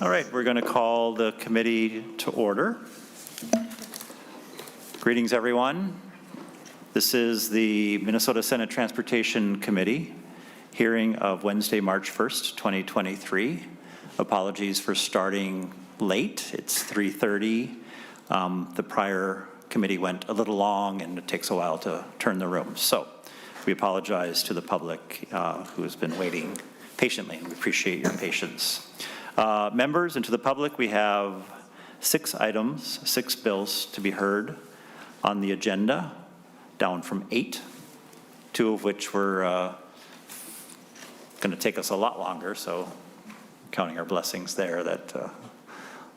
All right, we're going to call the committee to order. Greetings, everyone. This is the Minnesota Senate Transportation Committee hearing of Wednesday, March 1st, 2023. Apologies for starting late. It's 3:30. The prior committee went a little long, and it takes a while to turn the room. So we apologize to the public who has been waiting patiently. We appreciate your patience. Members and to the public, we have 6 items, 6 bills to be heard on the agenda, down from 8, 2 of which were going to take us a lot longer, so counting our blessings there that a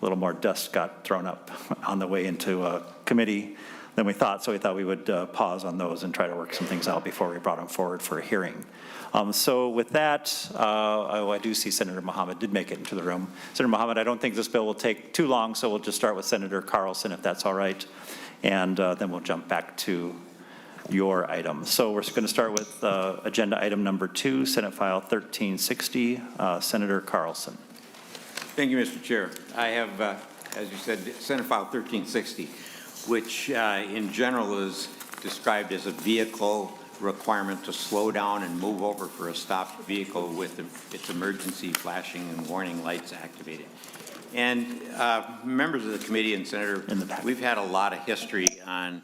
little more dust got thrown up on the way into a committee than we thought, so we thought we would pause on those and try to work some things out before we brought them forward for a hearing. So with that, I do see Senator Mohamed did make it into the room. Senator Mohamed, I don't think this bill will take too long, so we'll just start with Senator Carlson, if that's all right, and then we'll jump back to your item. So we're going to start with agenda item number 2, Senate File 1360. Senator Carlson. Thank you, Mr. Chair. I have, as you said, Senate File 1360, which in general is described as a vehicle requirement to slow down and move over for a stopped vehicle with its emergency flashing and warning lights activated. And members of the committee and Senator, we've had a lot of history on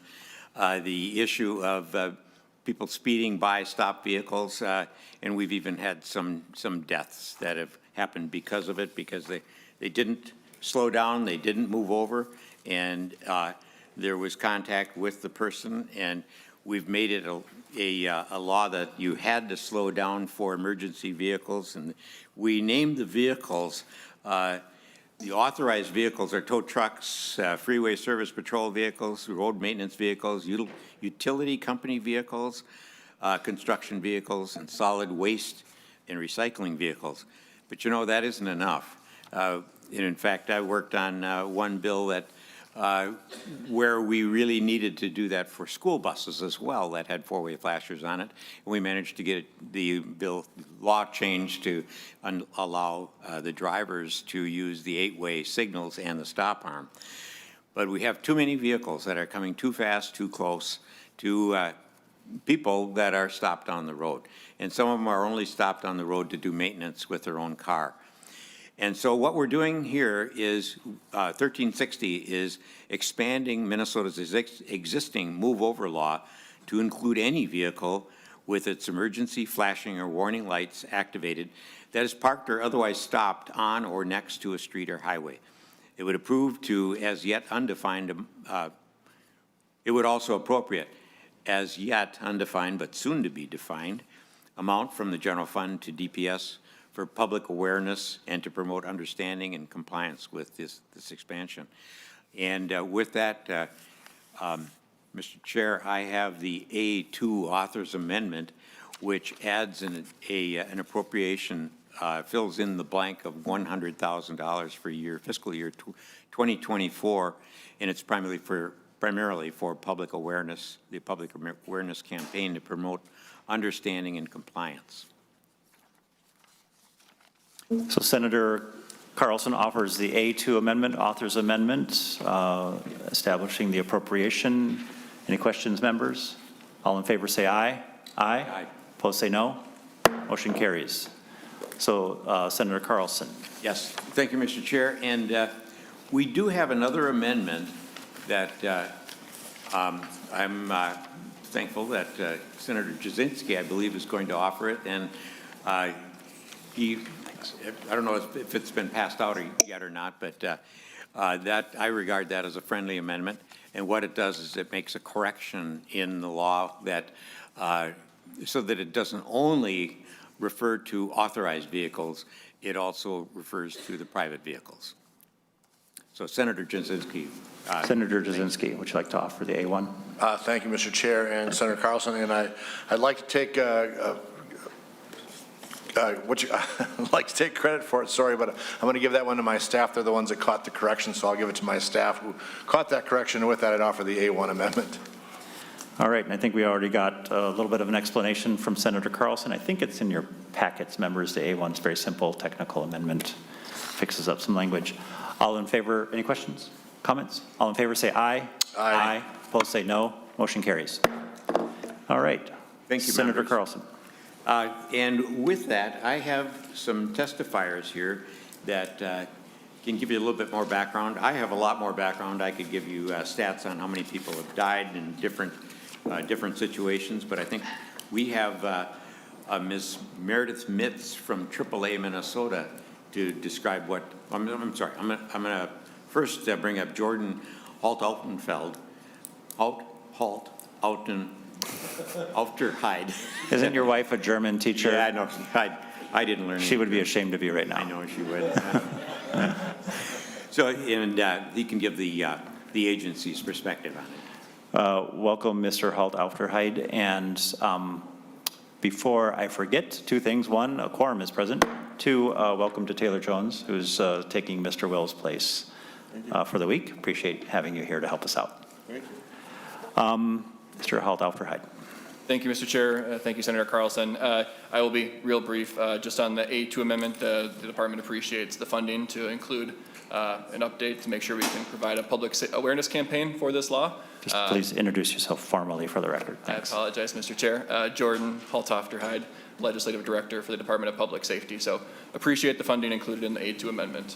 the issue of people speeding by stopped vehicles, and we've even had some deaths that have happened because of it, because they didn't slow down, they didn't move over, and there was contact with the person, and we've made it a law that you had to slow down for emergency vehicles, and we named the vehicles, the authorized vehicles are tow trucks, freeway service patrol vehicles, road maintenance vehicles, utility company vehicles, construction vehicles, and solid waste and recycling vehicles. But you know, that isn't enough. And in fact, I worked on one bill that where we really needed to do that for school buses as well that had 4-way flashers on it. And we managed to get the law changed to allow the drivers to use the 8-way signals and the stop arm. But we have too many vehicles that are coming too fast, too close to people that are stopped on the road. And some of them are only stopped on the road to do maintenance with their own car. And so what we're doing here is 1360 is expanding Minnesota's existing move-over law to include any vehicle with its emergency flashing or warning lights activated that is parked or otherwise stopped on or next to a street or highway. It would approve to as yet undefined, it would also appropriate as yet undefined but soon to be defined amount from the general fund to DPS for public awareness and to promote understanding and compliance with this expansion. And with that, Mr. Chair, I have the A2 author's amendment, which adds an appropriation, fills in the blank of $100,000 for fiscal year 2024, and it's primarily for public awareness, the public awareness campaign to promote understanding and compliance. So Senator Carlson offers the A2 amendment, author's amendment, establishing the appropriation. Any questions, members? All in favor say aye. Aye. Aye. Opposed say no. Motion carries. So Senator Carlson. Yes, thank you, Mr. Chair. And we do have another amendment that I'm thankful that Senator Jasinski, I believe, is going to offer it. And I don't know if it's been passed out yet or not, but that I regard that as a friendly amendment. And what it does is it makes a correction in the law that so that it doesn't only refer to authorized vehicles, it also refers to the private vehicles. So Senator Jasinski. Senator Jasinski, would you like to offer the A1? Thank you, Mr. Chair and Senator Carlson. And I'd like to take I'd like to take credit for it, sorry, but I'm going to give that one to my staff. They're the ones that caught the correction, so I'll give it to my staff who caught that correction. And with that, I'd offer the A1 amendment. All right, and I think we already got a little bit of an explanation from Senator Carlson. I think it's in your packets, members. The A1 is very simple technical amendment fixes up some language. All in favor, any questions, comments? All in favor say aye. Aye. Opposed say no. Motion carries. All right. Thank you, Senator members. Carlson. And with that, I have some testifiers here that can give you a little bit more background. I have a lot more background. I could give you stats on how many people have died in different situations, but I think we have Ms. Meredith Mitz from AAA Minnesota to describe what, I'm sorry, I'm gonna first bring up Jordan Alt-Altenfeld, Aufterheide. Isn't your wife a German teacher? Yeah, I know. I didn't learn. She would be ashamed of you right now. I know she would. So, and he can give the agency's perspective on it. Welcome, Mr. Alt-Aufterheide. And before I forget, two things. One, a quorum is present. Two, welcome to Taylor Jones, who's taking Mr. Will's place for the week. Appreciate having you here to help us out. Thank you. Mr. Alt-Aufterheide. Thank you, Mr. Chair. Thank you, Senator Carlson. I will be real brief. Just on the A2 amendment, the department appreciates the funding to include an update to make sure we can provide a public awareness campaign for this law. Just please introduce yourself formally for the record. Thanks. I apologize, Mr. Chair. Jordan Haltofterheide, Legislative Director for the Department of Public Safety. So appreciate the funding included in the A2 amendment.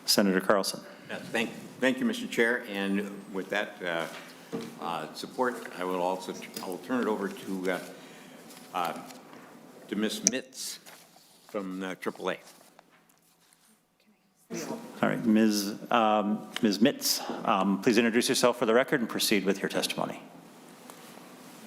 Senator Carlson. Thank you, Mr. Chair. And with that support, I will turn it over to Ms. Mitz from AAA. All right, Ms. Mitz, please introduce yourself for the record and proceed with your testimony.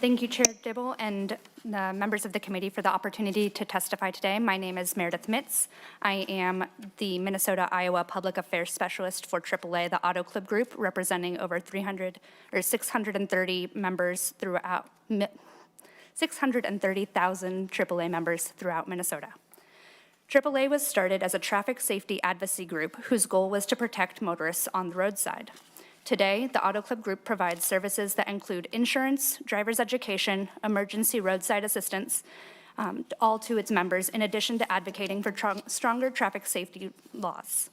Thank you, Chair Dibble and the members of the committee for the opportunity to testify today. My name is Meredith Mitz. I am the Minnesota-Iowa Public Affairs Specialist for AAA, the Auto Club Group, representing over 630 members throughout, 630,000 AAA members throughout Minnesota. AAA was started as a traffic safety advocacy group whose goal was to protect motorists on the roadside. Today, the Auto Club Group provides services that include insurance, driver's education, emergency roadside assistance, all to its members, in addition to advocating for stronger traffic safety laws.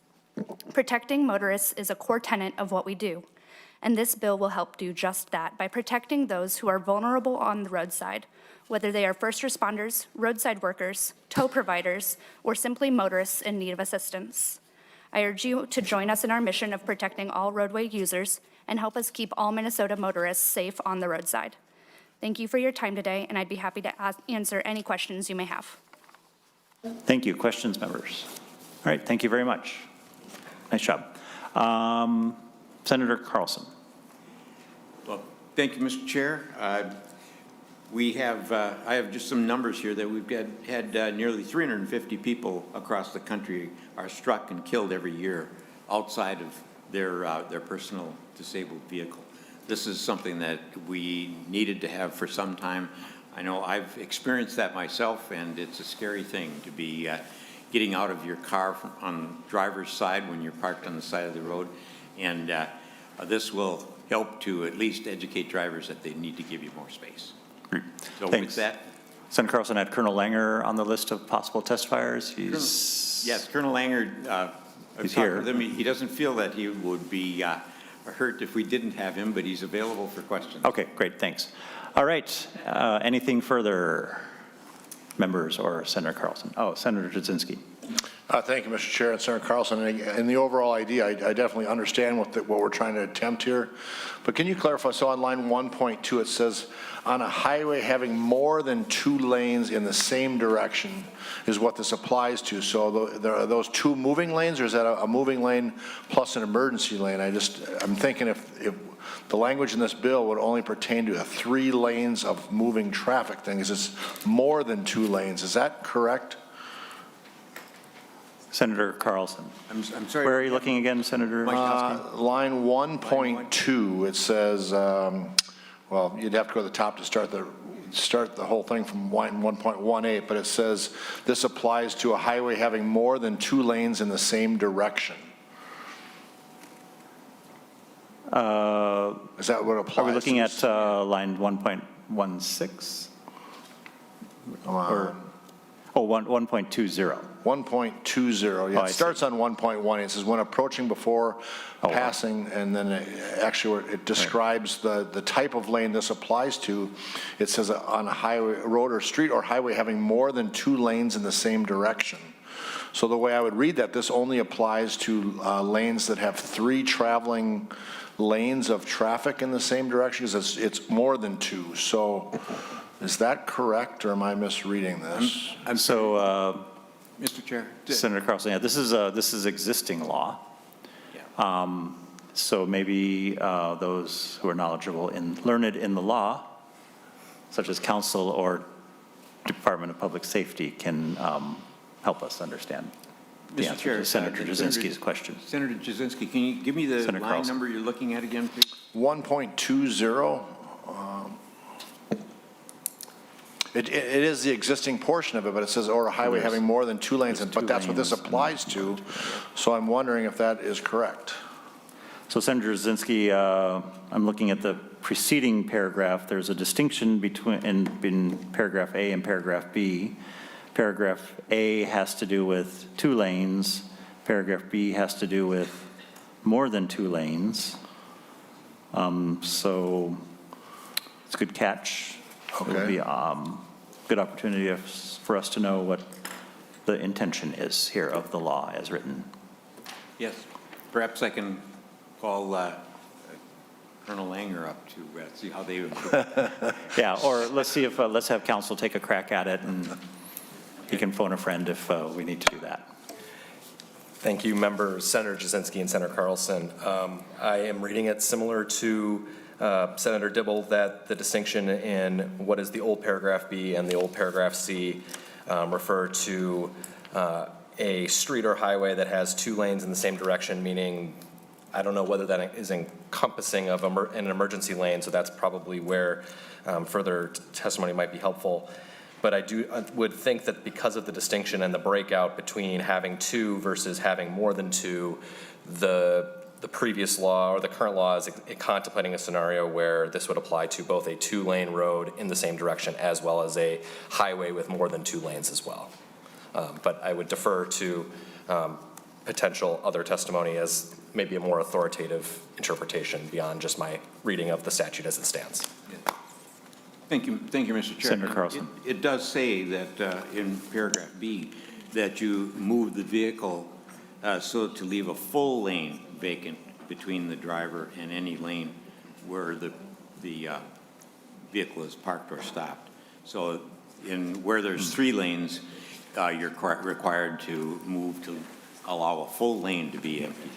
Protecting motorists is a core tenet of what we do, and this bill will help do just that by protecting those who are vulnerable on the roadside, whether they are first responders, roadside workers, tow providers, or simply motorists in need of assistance. I urge you to join us in our mission of protecting all roadway users and help us keep all Minnesota motorists safe on the roadside. Thank you for your time today, and I'd be happy to answer any questions you may have. Thank you. Questions, members? All right, thank you very much. Nice job. Senator Carlson. Well, thank you, Mr. Chair. I have just some numbers here that we've had nearly 350 people across the country are struck and killed every year outside of their personal disabled vehicle. This is something that we needed to have for some time. I know I've experienced that myself, and it's a scary thing to be getting out of your car on the driver's side when you're parked on the side of the road. And this will help to at least educate drivers that they need to give you more space. Great. So Thanks. with that. Senator Carlson had Colonel Langer on the list of possible testifiers. Yes, Colonel Langer, He's talked here. with him. He doesn't feel that he would be hurt if we didn't have him, but he's available for questions. Okay, great, thanks. All right, anything further, members or Senator Carlson? Oh, Senator Jasinski. Thank you, Mr. Chair and Senator Carlson. And the overall idea, I definitely understand what we're trying to attempt here. But can you clarify? So on line 1.2, it says, on a highway having more than 2 lanes in the same direction is what this applies to. So are those 2 moving lanes, or is that a moving lane plus an emergency lane? I'm thinking if the language in this bill would only pertain to 3 lanes of moving traffic thing, is this more than 2 lanes? Is that correct? Senator Carlson. I'm sorry. Where are you looking again, Senator? Line 1.2, it says, well, you'd have to go to the top to start the whole thing from line 1.18, but it says this applies to a highway having more than 2 lanes in the same direction. Is that what applies? Are we looking at line 1.16? Oh, 1.20. 1.20, yeah, Oh, I it starts on 1.1. It says when approaching before Oh, passing, and then it describes the type of lane this applies to. It says on a highway, road or street or highway having more than 2 lanes in the same direction. So the way I would read that, this only applies to lanes that have 3 traveling lanes of traffic in the same direction, because it's more than 2. So is that correct, or am I misreading this? So, Mr. Chair? Senator Carlson, yeah, this is existing law. Yeah. So maybe those who are knowledgeable and learned in the law, such as council or Department of Public Safety, can help us understand the Mr. answer Chair, to Senator Jasinski's question. Senator Jasinski, can you give me the Senator line Carlson. number you're looking at again, please? 1.20. It is the existing portion of it, but it says, or a highway having more than 2 lanes, There's but 2 that's what this lanes. applies to. So I'm wondering if that is correct. So Senator Jasinski, I'm looking at the preceding paragraph. There's a distinction between in paragraph A and paragraph B. Paragraph A has to do with 2 lanes. Paragraph B has to do with more than 2 lanes. So it's a good catch. It would be good opportunity for us to know what the intention is here of the law as written. Yes. Perhaps I can call Colonel Langer up to see how they improve. Yeah, or let's see if, let's have council take a crack at it, and he can phone a friend if we need to do that. Thank you, members, Senator Jasinski and Senator Carlson. I am reading it similar to Senator Dibble, that the distinction in what is the old paragraph B and the old paragraph C refer to a street or highway that has 2 lanes in the same direction, meaning I don't know whether that is encompassing of an emergency lane, so that's probably where further testimony might be helpful. But I would think that because of the distinction and the breakout between having 2 versus having more than 2, the previous law or the current law is contemplating a scenario where this would apply to both a 2-lane road in the same direction as well as a highway with more than 2 lanes as well. But I would defer to potential other testimony as maybe a more authoritative interpretation beyond just my reading of the statute as it stands. Thank you, Mr. Chair. Senator Carlson. It does say that in paragraph B that you move the vehicle so to leave a full lane vacant between the driver and any lane where the vehicle is parked or stopped. So where there's 3 lanes, you're required to move to allow a full lane to be empty.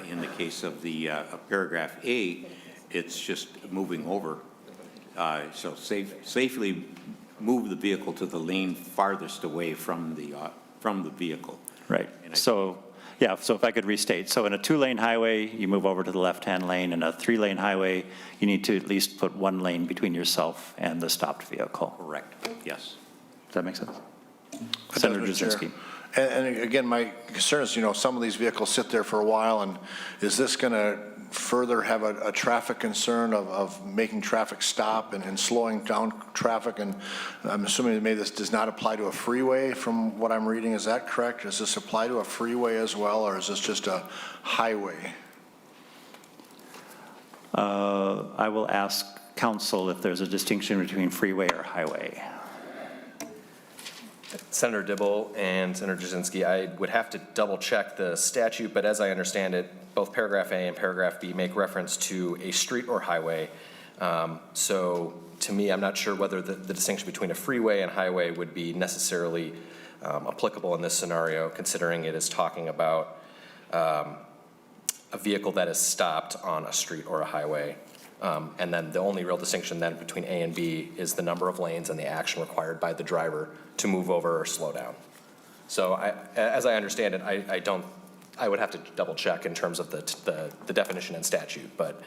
In the case of the paragraph A, it's just moving over. So safely move the vehicle to the lane farthest away from the vehicle. Right. So, yeah, so if I could restate. So in a 2-lane highway, you move over to the left-hand lane. In a 3-lane highway, you need to at least put 1 lane between yourself and the stopped vehicle. Correct. Yes. Does that make sense? Senator Mr. Chair. Jasinski. And again, my concern is, some of these vehicles sit there for a while, and is this going to further have a traffic concern of making traffic stop and slowing down traffic? And I'm assuming that maybe this does not apply to a freeway from what I'm reading. Is that correct? Does this apply to a freeway as well, or is this just a highway? I will ask council if there's a distinction between freeway or highway. Senator Dibble and Senator Jasinski, I would have to double check the statute, but as I understand it, both paragraph A and paragraph B make reference to a street or highway. So to me, I'm not sure whether the distinction between a freeway and highway would be necessarily applicable in this scenario, considering it is talking about a vehicle that is stopped on a street or a highway. And then the only real distinction then between A and B is the number of lanes and the action required by the driver to move over or slow down. So as I understand it, I would have to double check in terms of the definition and statute, but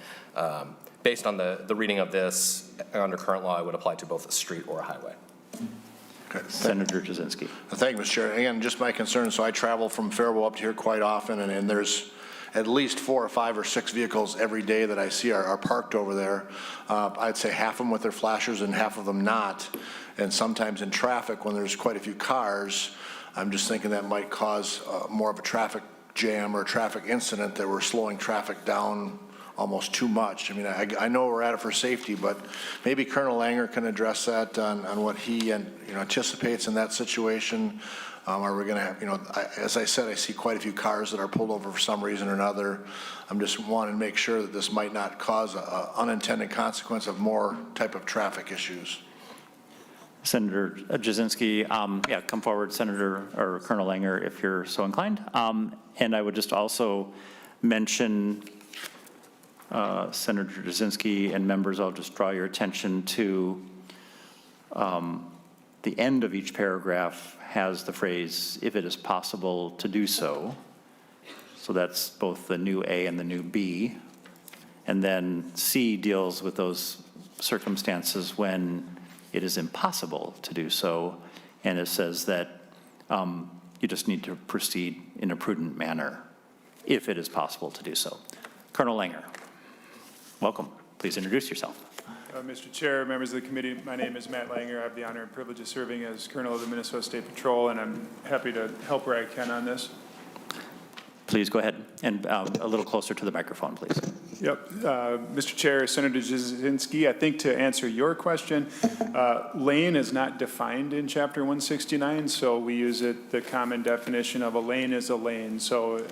based on the reading of this under current law, it would apply to both a street or a highway. Okay. Senator Jasinski. Thank you, Mr. Chair. Again, just my concern, so I travel from Faribault up to here quite often, and there's at least 4 or 5 or 6 vehicles every day that I see are parked over there. I'd say half of them with their flashers and half of them not. And sometimes in traffic, when there's quite a few cars, I'm just thinking that might cause more of a traffic jam or traffic incident that we're slowing traffic down almost too much. I mean, I know we're at it for safety, but maybe Colonel Langer can address that on what he anticipates in that situation. Are we going to have, as I said, I see quite a few cars that are pulled over for some reason or another. I'm just wanting to make sure that this might not cause an unintended consequence of more type of traffic issues. Senator Jasinski, yeah, come forward, Senator or Colonel Langer, if you're so inclined. And I would just also mention, Senator Jasinski and members, I'll just draw your attention to the end of each paragraph has the phrase, if it is possible to do so. So that's both the new A and the new B. And then C deals with those circumstances when it is impossible to do so. And it says that you just need to proceed in a prudent manner if it is possible to do so. Colonel Langer, welcome. Please introduce yourself. Mr. Chair, members of the committee, my name is Matt Langer. I have the honor and privilege of serving as Colonel of the Minnesota State Patrol, and I'm happy to help where I can on this. Please go ahead and a little closer to the microphone, please. Yep. Mr. Chair, Senator Jasinski, I think to answer your question, lane is not defined in Chapter 169, so we use the common definition of a lane is a lane. So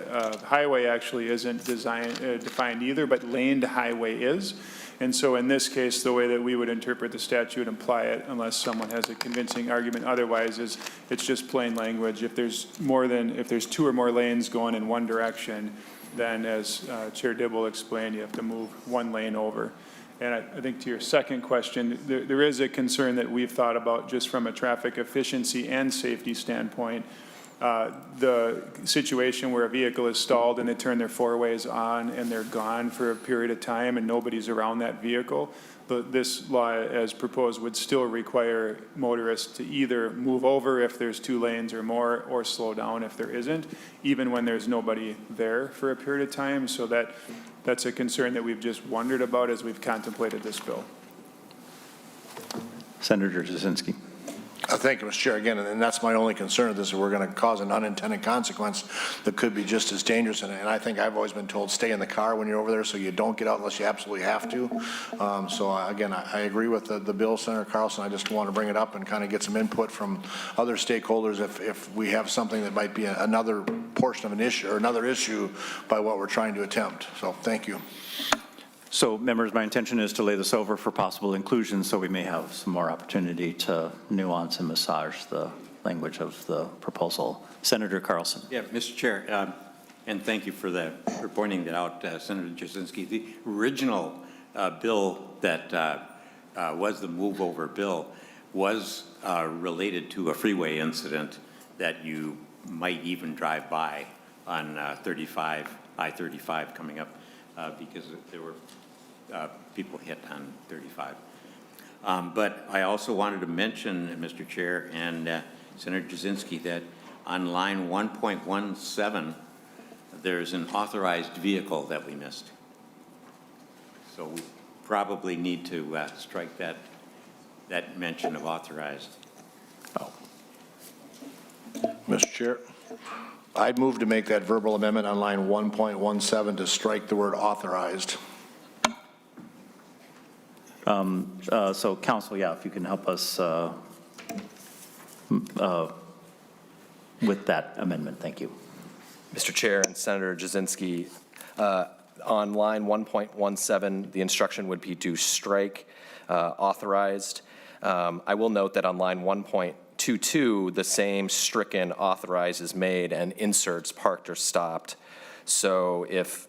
highway actually isn't defined either, but laned highway is. And so in this case, the way that we would interpret the statute and apply it, unless someone has a convincing argument otherwise, is it's just plain language. If there's two or more lanes going in one direction, then as Chair Dibble explained, you have to move one lane over. And I think to your second question, there is a concern that we've thought about just from a traffic efficiency and safety standpoint. The situation where a vehicle is stalled and they turn their four ways on and they're gone for a period of time and nobody's around that vehicle, this law as proposed would still require motorists to either move over if there's two lanes or more or slow down if there isn't, even when there's nobody there for a period of time. So that's a concern that we've just wondered about as we've contemplated this bill. Senator Jasinski. Thank you, Mr. Chair. Again, and that's my only concern of this, is we're going to cause an unintended consequence that could be just as dangerous. And I think I've always been told, stay in the car when you're over there so you don't get out unless you absolutely have to. So again, I agree with the bill, Senator Carlson. I just want to bring it up and kind of get some input from other stakeholders if we have something that might be another portion of an issue or another issue by what we're trying to attempt. So thank you. So members, my intention is to lay this over for possible inclusion so we may have some more opportunity to nuance and massage the language of the proposal. Senator Carlson. Yeah, Mr. Chair, and thank you for pointing that out, Senator Jasinski. The original bill that was the move over bill was related to a freeway incident that you might even drive by on I-35 coming up because there were people hit on 35. But I also wanted to mention, Mr. Chair and Senator Jasinski, that on line 1.17, there's an authorized vehicle that we missed. So we probably need to strike that mention of authorized. Oh. Mr. Chair, I'd move to make that verbal amendment on line 1.17 to strike the word authorized. So council, yeah, if you can help us with that amendment, thank you. Mr. Chair and Senator Jasinski, on line 1.17, the instruction would be to strike authorized. I will note that on line 1.22, the same stricken authorized is made and inserts parked or stopped. So if,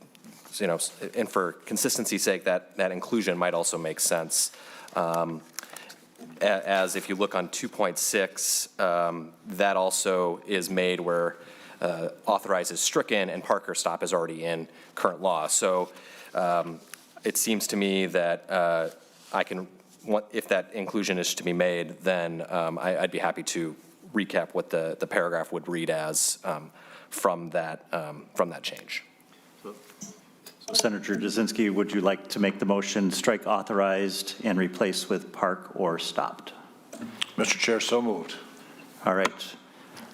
and for consistency's sake, that inclusion might also make sense. As if you look on 2.6, that also is made where authorized is stricken and park or stop is already in current law. So it seems to me that if that inclusion is to be made, then I'd be happy to recap what the paragraph would read as from that change. So Senator Jasinski, would you like to make the motion strike authorized and replace with park or stopped? Mr. Chair, so moved. All right.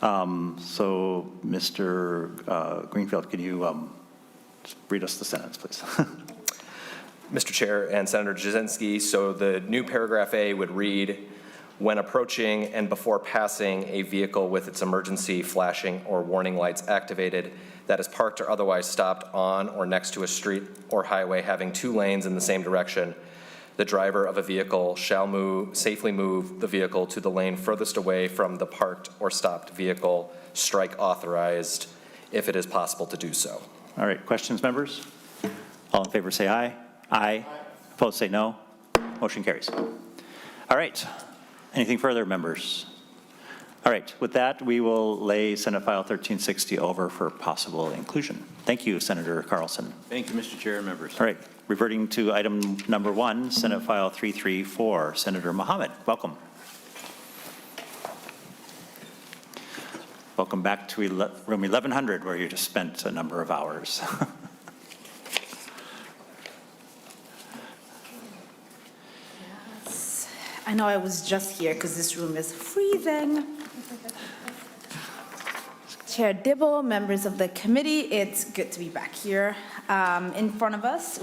So, Mr. Greenfield, can you just read us the sentence, please? Mr. Chair and Senator Jasinski, so the new paragraph A would read, when approaching and before passing a vehicle with its emergency flashing or warning lights activated that is parked or otherwise stopped on or next to a street or highway having 2 lanes in the same direction, the driver of a vehicle shall safely move the vehicle to the lane furthest away from the parked or stopped vehicle, strike authorized, if it is possible to do so. All right, questions, members? All in favor say aye. Aye. Opposed say no. Motion carries. All right. Anything further, members? All right, with that, we will lay Senate File 1360 over for possible inclusion. Thank you, Senator Carlson. Thank you, Mr. Chair and members. All right, reverting to item number 1, Senate File 334, Senator Mohamed, welcome. Welcome back to room 1100, where you just spent a number of hours. I know I was just here because this room is freezing. Chair Dibble, members of the committee, it's good to be back here. In front of us,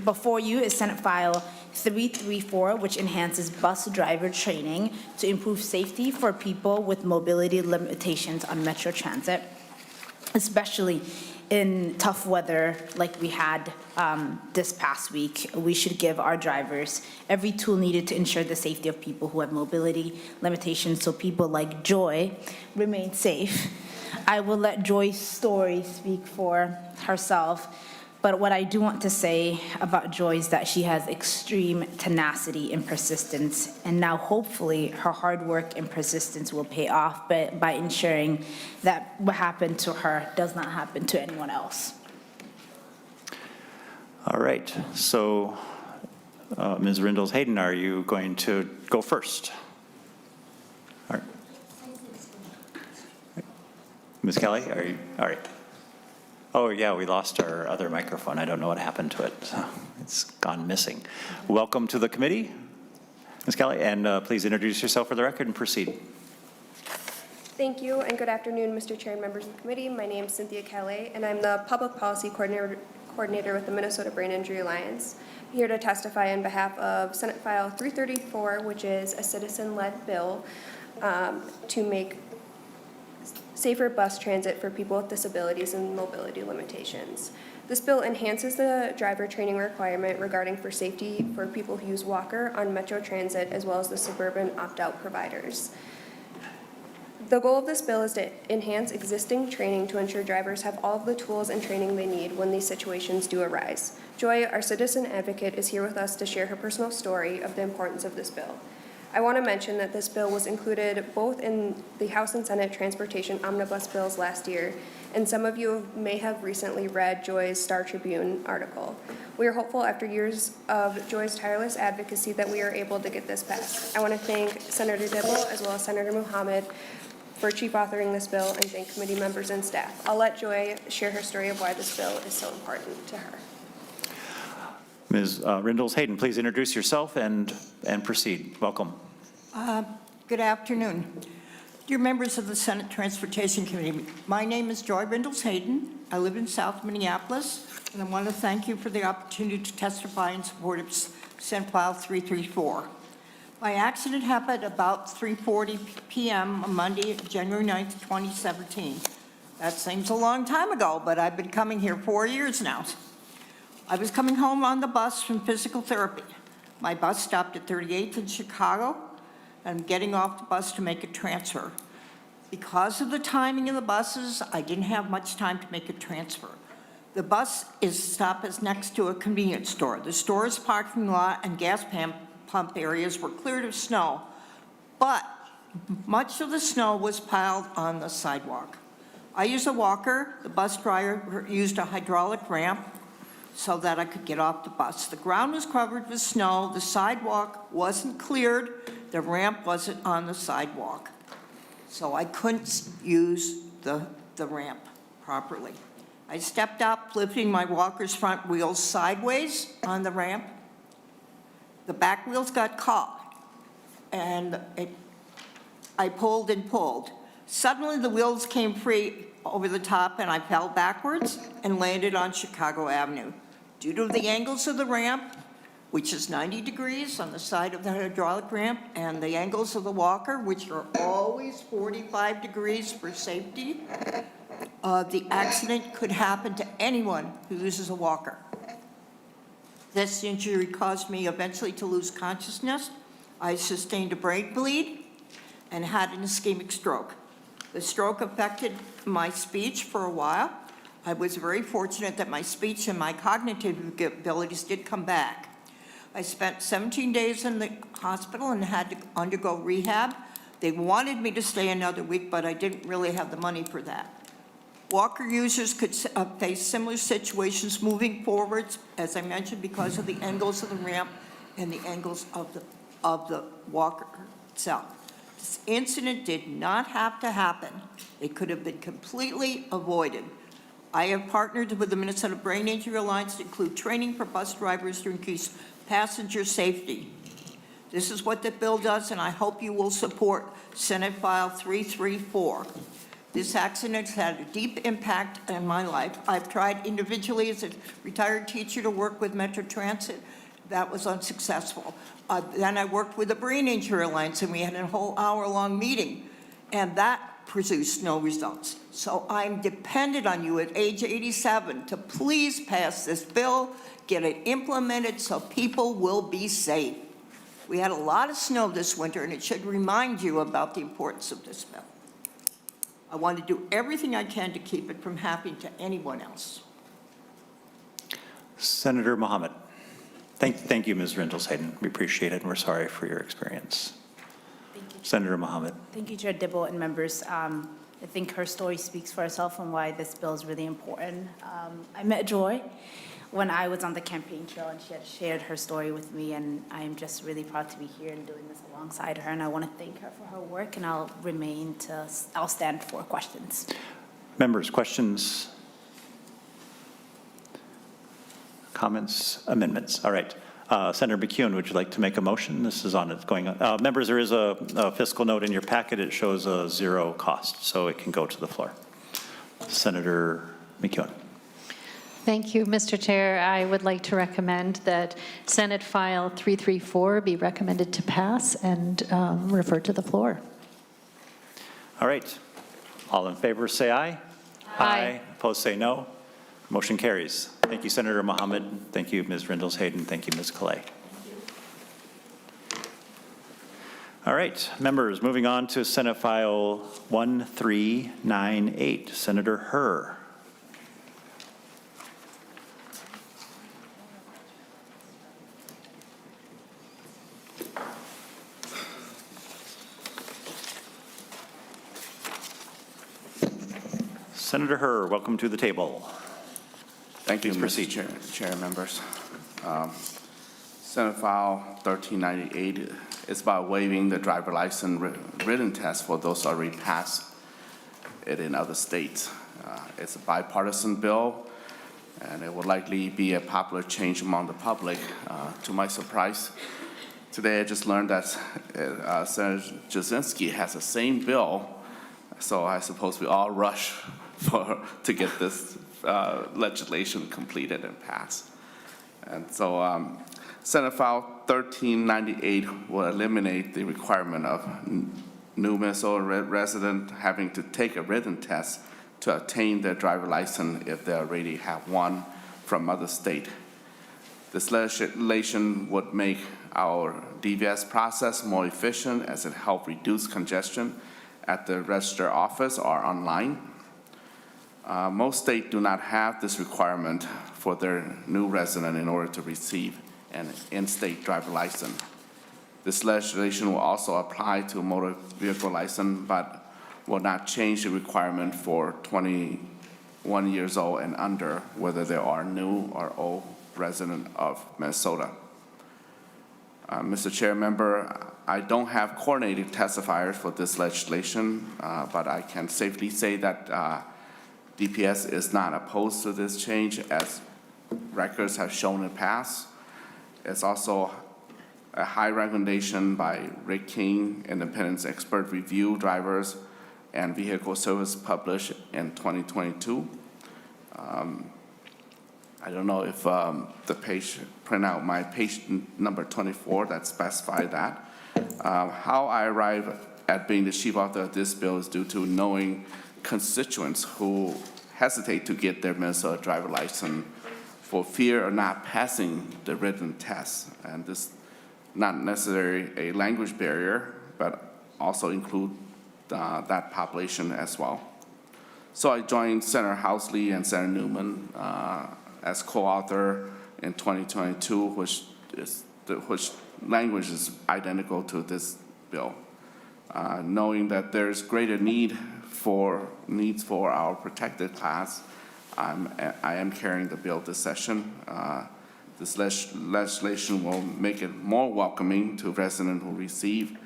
before you is Senate File 334, which enhances bus driver training to improve safety for people with mobility limitations on Metro Transit, especially in tough weather like we had this past week. We should give our drivers every tool needed to ensure the safety of people who have mobility limitations so people like Joy remain safe. I will let Joy's story speak for herself, but what I do want to say about Joy is that she has extreme tenacity and persistence, and now hopefully her hard work and persistence will pay off by ensuring that what happened to her does not happen to anyone else. All right, so Ms. Rindles-Hayden, are you going to go first? All right. Ms. Kelly, are you, all right. Oh, yeah, we lost our other microphone. I don't know what happened to it. So it's gone missing. Welcome to the committee, Ms. Kelly, and please introduce yourself for the record and proceed. Thank you, and good afternoon, Mr. Chair and members of the committee. My name is Cynthia Kelly, and I'm the Public Policy Coordinator with the Minnesota Brain Injury Alliance. I'm here to testify on behalf of Senate File 334, which is a citizen-led bill to make safer bus transit for people with disabilities and mobility limitations. This bill enhances the driver training requirement regarding for safety for people who use walker on Metro Transit as well as the suburban opt-out providers. The goal of this bill is to enhance existing training to ensure drivers have all of the tools and training they need when these situations do arise. Joy, our citizen advocate, is here with us to share her personal story of the importance of this bill. I want to mention that this bill was included both in the House and Senate transportation omnibus bills last year, and some of you may have recently read Joy's Star Tribune article. We are hopeful after years of Joy's tireless advocacy that we are able to get this passed. I want to thank Senator Dibble as well as Senator Mohamed for chief authoring this bill, and thank committee members and staff. I'll let Joy share her story of why this bill is so important to her. Ms. Rindles-Hayden, please introduce yourself and proceed. Welcome. Good afternoon. Dear members of the Senate Transportation Committee, my name is Joy Rindles-Hayden. I live in South Minneapolis, and I want to thank you for the opportunity to testify in support of Senate File 334. My accident happened about 3:40 p.m. on Monday, January 9th, 2017. That seems a long time ago, but I've been coming here 4 years now. I was coming home on the bus from physical therapy. My bus stopped at 38th in Chicago. I'm getting off the bus to make a transfer. Because of the timing of the buses, I didn't have much time to make a transfer. The bus stop is next to a convenience store. The store's parking lot and gas pump areas were cleared of snow, but much of the snow was piled on the sidewalk. I used a walker. The bus driver used a hydraulic ramp so that I could get off the bus. The ground was covered with snow. The sidewalk wasn't cleared. The ramp wasn't on the sidewalk. So I couldn't use the ramp properly. I stepped up, lifting my walker's front wheels sideways on the ramp. The back wheels got caught, and I pulled and pulled. Suddenly, the wheels came free over the top, and I fell backwards and landed on Chicago Avenue. Due to the angles of the ramp, which is 90 degrees on the side of the hydraulic ramp, and the angles of the walker, which are always 45 degrees for safety, the accident could happen to anyone who uses a walker. This injury caused me eventually to lose consciousness. I sustained a brain bleed and had an ischemic stroke. The stroke affected my speech for a while. I was very fortunate that my speech and my cognitive abilities did come back. I spent 17 days in the hospital and had to undergo rehab. They wanted me to stay another week, but I didn't really have the money for that. Walker users could face similar situations moving forwards, as I mentioned, because of the angles of the ramp and the angles of the walker itself. This incident did not have to happen. It could have been completely avoided. I have partnered with the Minnesota Brain Injury Alliance to include training for bus drivers to increase passenger safety. This is what the bill does, and I hope you will support Senate File 334. This accident has had a deep impact on my life. I've tried individually as a retired teacher to work with Metro Transit. That was unsuccessful. Then I worked with the Brain Injury Alliance, and we had a whole hour-long meeting, and that produced no results. So I'm dependent on you at age 87 to please pass this bill, get it implemented so people will be safe. We had a lot of snow this winter, and it should remind you about the importance of this bill. I want to do everything I can to keep it from happening to anyone else. Senator Mohamed. Thank you, Ms. Rindels-Hayden. We appreciate it, and we're sorry for your experience. Thank you. Senator Mohamed. Thank you, Chair Dibble and members. I think her story speaks for herself and why this bill is really important. I met Joy when I was on the campaign trail, and she had shared her story with me, and I'm just really proud to be here and doing this alongside her, and I want to thank her for her work, and I'll stand for questions. Members, questions? Comments, amendments? All right. Senator McKeown, would you like to make a motion? This is on, it's going on. Members, there is a fiscal note in your packet. It shows a zero cost, so it can go to the floor. Senator McKeown. Thank you, Mr. Chair. I would like to recommend that Senate File 334 be recommended to pass and referred to the floor. All right. All in favor, say aye. Aye. Opposed, say no. Motion carries. Thank you, Senator Mohamed. Thank you, Ms. Rindels-Hayden. Thank you, Ms. Calais. All right, members, moving on to Senate File 1398, Senator Herr. Senator Herr, welcome to the table. Thank you, Please proceed. Mr. Chair, members. Senate File 1398 is about waiving the driver license written test for those already passed it in other states. It's a bipartisan bill, and it will likely be a popular change among the public. To my surprise, today I just learned that Senator Jasinski has the same bill, so I suppose we all rush to get this legislation completed and passed. And so Senate File 1398 will eliminate the requirement of new Minnesota resident having to take a written test to obtain their driver license if they already have one from other state. This legislation would make our DVS process more efficient as it helps reduce congestion at the register office or online. Most states do not have this requirement for their new resident in order to receive an in-state driver license. This legislation will also apply to motor vehicle license, but will not change the requirement for 21 years old and under, whether they are new or old resident of Minnesota. Mr. Chair, member, I don't have coordinated testifiers for this legislation, but I can safely say that DPS is not opposed to this change, as records have shown in the past. It's also a high recommendation by Rick King, independent expert review drivers and vehicle service published in 2022. I don't know if the page, print out my page number 24 that specified that. How I arrive at being the chief author of this bill is due to knowing constituents who hesitate to get their Minnesota driver license for fear of not passing the written test. And this not necessarily a language barrier, but also include that population as well. So I joined Senator Housley and Senator Newman as co-author in 2022, which language is identical to this bill. Knowing that there's greater needs for our protected class, I am carrying the bill this session. This legislation will make it more welcoming to residents who receive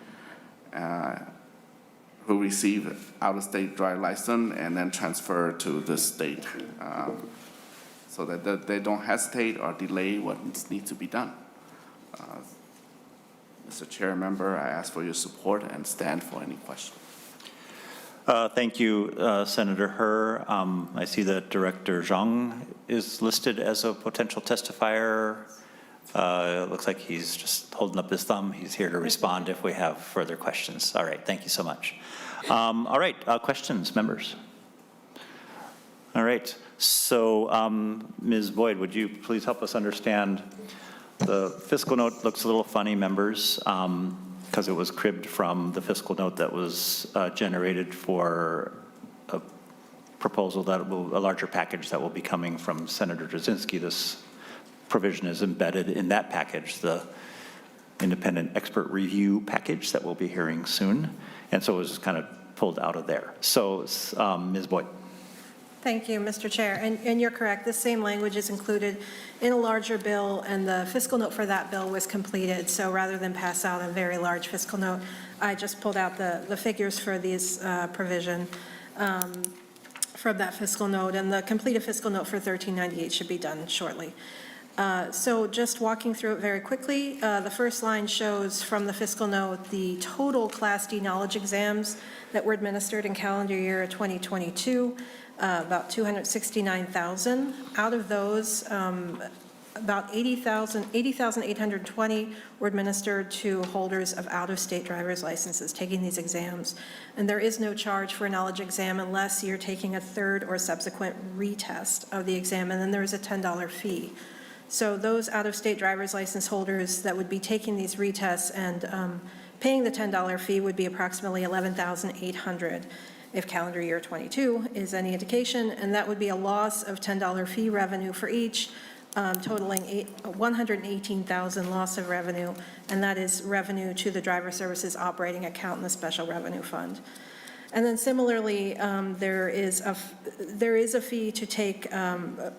out-of-state driver license and then transfer to the state, so that they don't hesitate or delay what needs to be done. Mr. Chair, member, I ask for your support and stand for any questions. Thank you, Senator Herr. I see that Director Zhang is listed as a potential testifier. It looks like he's just holding up his thumb. He's here to respond if we have further questions. All right, thank you so much. All right, questions, members? All right, so Ms. Boyd, would you please help us understand? The fiscal note looks a little funny, members, because it was cribbed from the fiscal note that was generated for a proposal that will, a larger package that will be coming from Senator Jasinski. This provision is embedded in that package, the independent expert review package that we'll be hearing soon. And so it was kind of pulled out of there. So Ms. Boyd. Thank you, Mr. Chair. And you're correct. This same language is included in a larger bill, and the fiscal note for that bill was completed. So rather than pass out a very large fiscal note, I just pulled out the figures for these provision from that fiscal note, and the completed fiscal note for 1398 should be done shortly. So just walking through it very quickly, the first line shows from the fiscal note the total Class D knowledge exams that were administered in calendar year 2022. About 269,000. Out of those, about 80,820 were administered to holders of out-of-state driver's licenses taking these exams. And there is no charge for a knowledge exam unless you're taking a third or subsequent retest of the exam, and then there is a $10 fee. So those out-of-state driver's license holders that would be taking these retests and paying the $10 fee would be approximately 11,800. If calendar year 22 is any indication, and that would be a loss of $10 fee revenue for each, totaling 118,000 loss of revenue, and that is revenue to the driver services operating account in the special revenue fund. And then similarly, there is a fee to take a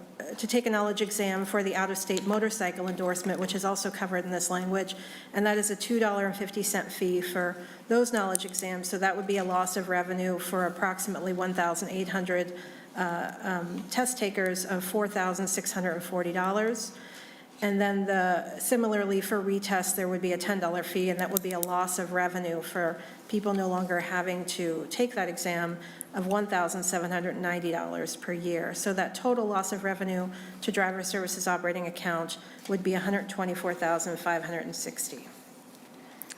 knowledge exam for the out-of-state motorcycle endorsement, which is also covered in this language, and that is a $2.50 fee for those knowledge exams. So that would be a loss of revenue for approximately 1,800 test takers of $4,640. And then similarly for retests, there would be a $10 fee, and that would be a loss of revenue for people no longer having to take that exam of $1,790 per year. So that total loss of revenue to driver services operating account would be $124,560.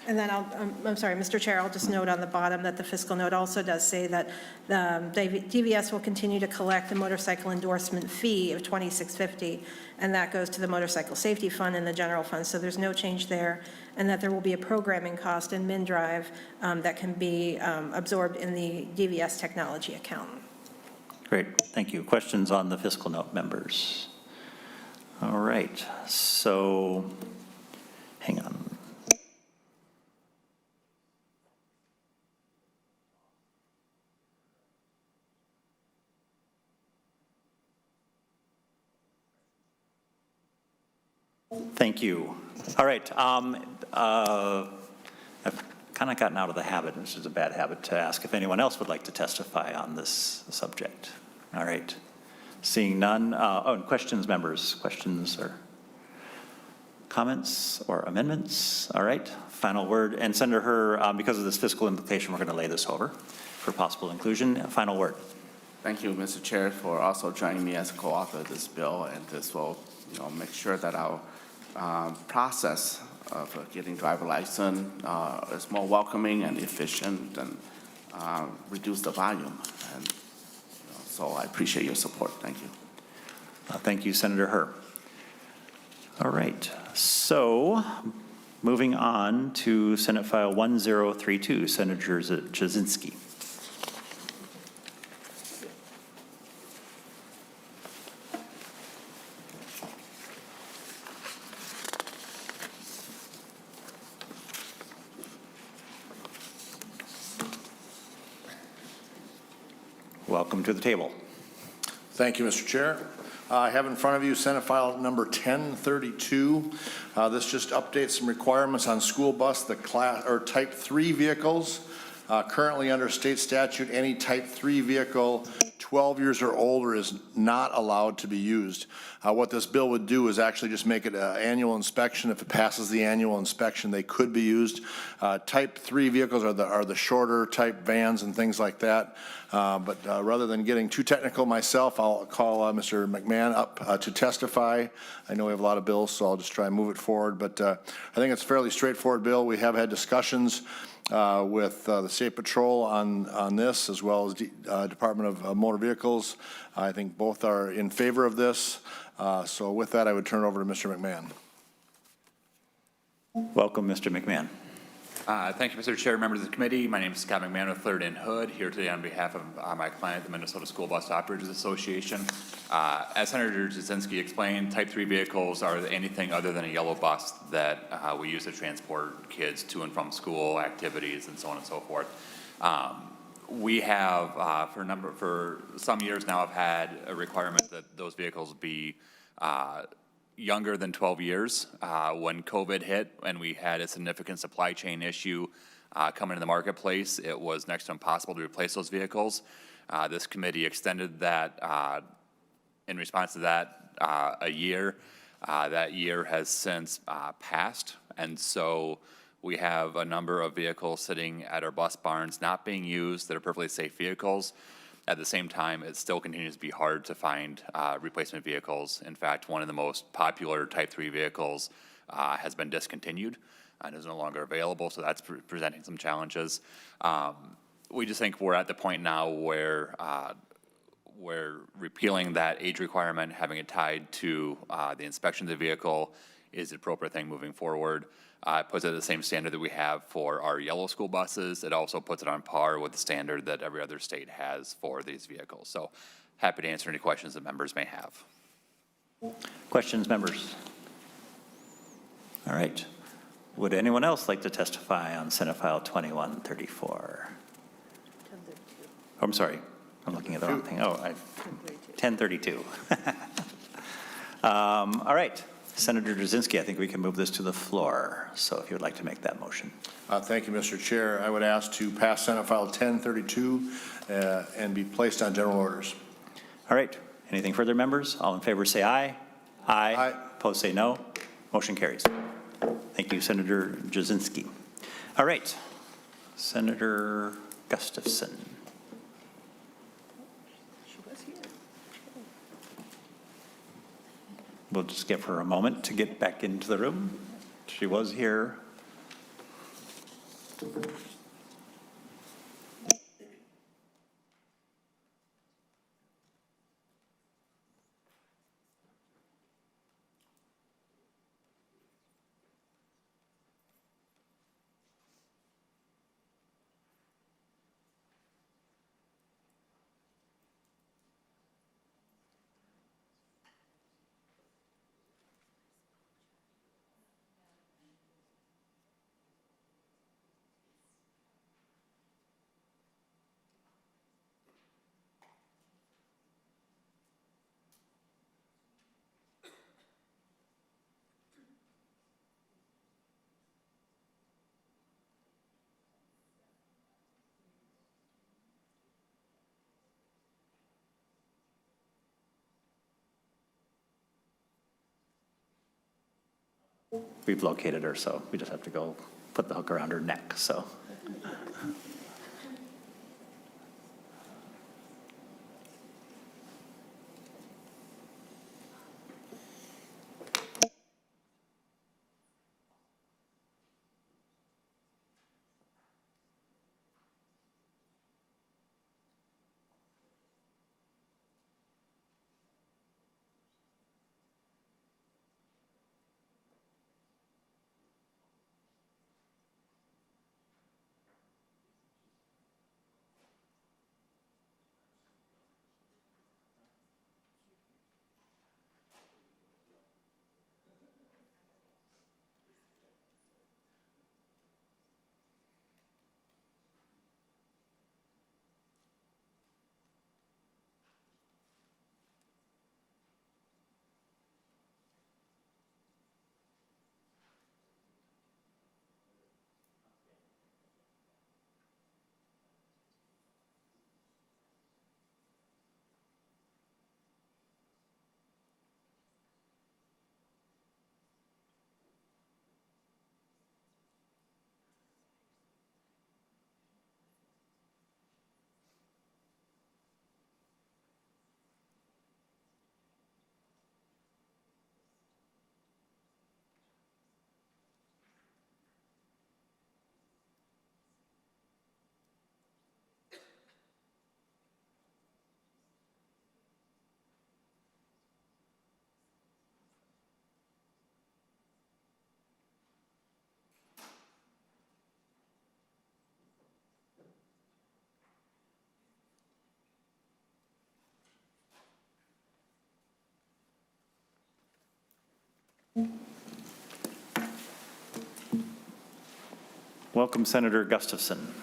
And then I'm sorry, Mr. Chair, I'll just note on the bottom that the fiscal note also does say that the DVS will continue to collect the motorcycle endorsement fee of $26.50, and that goes to the motorcycle safety fund and the general fund. So there's no change there, and that there will be a programming cost in MinDrive that can be absorbed in the DVS technology account. Great, thank you. Questions on the fiscal note, members? All right, so hang on. Thank you. All right. I've kind of gotten out of the habit, which is a bad habit, to ask if anyone else would like to testify on this subject. All right. Seeing none. And questions, members? Questions? Or Comments or amendments? All right, final word. And Senator Herr, because of this fiscal implication, we're going to lay this over for possible inclusion. Final word. Thank you, Mr. Chair, for also joining me as a co-author of this bill, and this will, make sure that our process of getting driver license is more welcoming and efficient and reduce the volume. And so I appreciate your support. Thank you. Thank you, Senator Herr. All right, so moving on to Senate File 1032, Senator Jasinski. Welcome to the table. Thank you, Mr. Chair. I have in front of you Senate File number 1032. This just updates some requirements on school bus, the class or Type 3 vehicles. Currently under state statute, any Type 3 vehicle 12 years or older is not allowed to be used. What this bill would do is actually just make it an annual inspection. If it passes the annual inspection, they could be used. Type 3 vehicles are the shorter type vans and things like that. But rather than getting too technical myself, I'll call Mr. McMahon up to testify. I know we have a lot of bills, so I'll just try and move it forward. But I think it's a fairly straightforward bill. We have had discussions with the State Patrol on this, as well as Department of Motor Vehicles. I think both are in favor of this. So with that, I would turn it over to Mr. McMahon. Welcome, Mr. McMahon. Thank you, Mr. Chair, members of the committee. My name is Scott McMahon with Third and Hood, here today on behalf of my client, the Minnesota School Bus Operators Association. As Senator Jasinski explained, Type 3 vehicles are anything other than a yellow bus that we use to transport kids to and from school, activities, and so on and so forth. We have, for some years now, have had a requirement that those vehicles be younger than 12 years. When COVID hit and we had a significant supply chain issue come into the marketplace, it was next to impossible to replace those vehicles. This committee extended that in response to that a year. That year has since passed, and so we have a number of vehicles sitting at our bus barns not being used that are perfectly safe vehicles. At the same time, it still continues to be hard to find replacement vehicles. In fact, one of the most popular Type 3 vehicles has been discontinued and is no longer available, so that's presenting some challenges. We just think we're at the point now where repealing that age requirement, having it tied to the inspection of the vehicle, is the appropriate thing moving forward. It puts it at the same standard that we have for our yellow school buses. It also puts it on par with the standard that every other state has for these vehicles. So happy to answer any questions that members may have. Questions, members? All right. Would anyone else like to testify on Senate File 2134? Oh, I'm sorry. I'm looking at the wrong thing. Oh, 1032. All right. Senator Jasinski, I think we can move this to the floor. So if you would like to make that motion. Thank you, Mr. Chair. I would ask to pass Senate File 1032 and be placed on general orders. All right. Anything further, members? All in favor say aye. Aye. Aye. Opposed say no. Motion carries. Thank you, Senator Jasinski. All right. Senator Gustafson. We'll just give her a moment to get back into the room. She was here. we've located her, so we just have to go put the hook around her neck, so. Welcome, Senator Gustafson.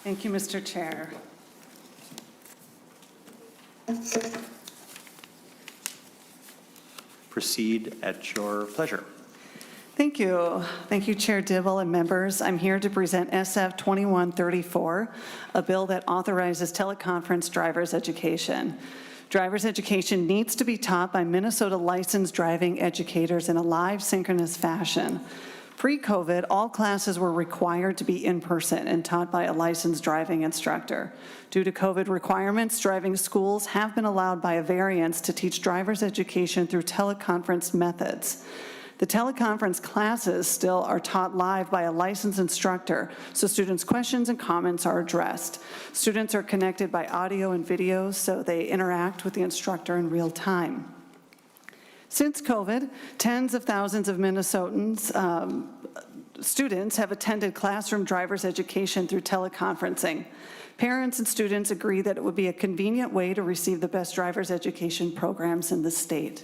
Thank you, Mr. Chair. Proceed at your pleasure. Thank you. Thank you, Chair Dibble and members. I'm here to present SF 2134, a bill that authorizes teleconference driver's education. Driver's education needs to be taught by Minnesota licensed driving educators in a live, synchronous fashion. Pre-COVID, all classes were required to be in person and taught by a licensed driving instructor. Due to COVID requirements, driving schools have been allowed by a variance to teach driver's education through teleconference methods. The teleconference classes still are taught live by a licensed instructor, so students' questions and comments are addressed. Students are connected by audio and video, so they interact with the instructor in real time. Since COVID, tens of thousands of Minnesotans, students have attended classroom driver's education through teleconferencing. Parents and students agree that it would be a convenient way to receive the best driver's education programs in the state.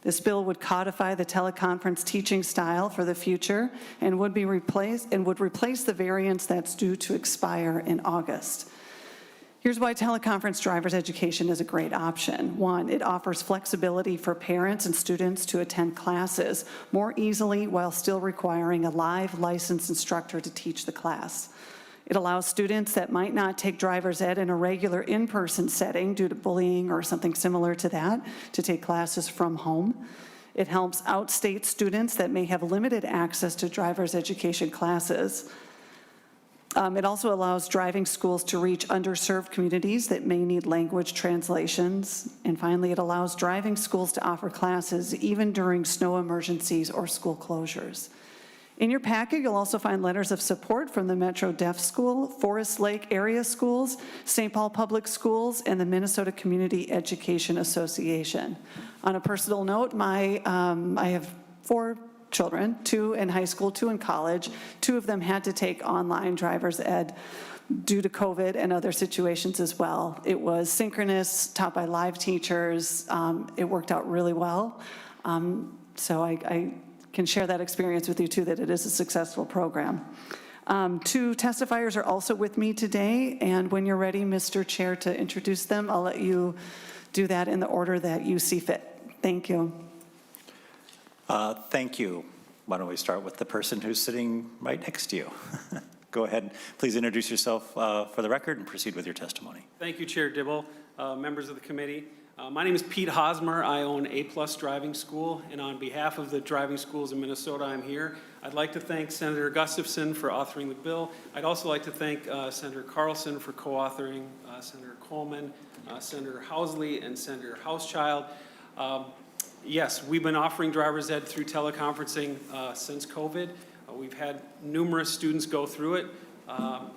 This bill would codify the teleconference teaching style for the future and would replace the variance that's due to expire in August. Here's why teleconference driver's education is a great option. One, it offers flexibility for parents and students to attend classes more easily while still requiring a live licensed instructor to teach the class. It allows students that might not take driver's ed in a regular in-person setting due to bullying or something similar to that to take classes from home. It helps outstate students that may have limited access to driver's education classes. It also allows driving schools to reach underserved communities that may need language translations. And finally, it allows driving schools to offer classes even during snow emergencies or school closures. In your packet, you'll also find letters of support from the Metro Deaf School, Forest Lake Area Schools, St. Paul Public Schools, and the Minnesota Community Education Association. On a personal note, I have 4 children, 2 in high school, 2 in college. 2 of them had to take online driver's ed due to COVID and other situations as well. It was synchronous, taught by live teachers. It worked out really well. So I can share that experience with you too, that it is a successful program. 2 testifiers are also with me today, and when you're ready, Mr. Chair, to introduce them, I'll let you do that in the order that you see fit. Thank you. Thank you. Why don't we start with the person who's sitting right next to you? Go ahead. Please introduce yourself for the record and proceed with your testimony. Thank you, Chair Dibble, members of the committee. My name is Pete Hosmer. I own A+ Driving School, and on behalf of the driving schools in Minnesota, I'm here. I'd like to thank Senator Gustafson for authoring the bill. I'd also like to thank Senator Carlson for co-authoring, Senator Coleman, Senator Housley, and Senator Hauschild. Yes, we've been offering driver's ed through teleconferencing since COVID. We've had numerous students go through it.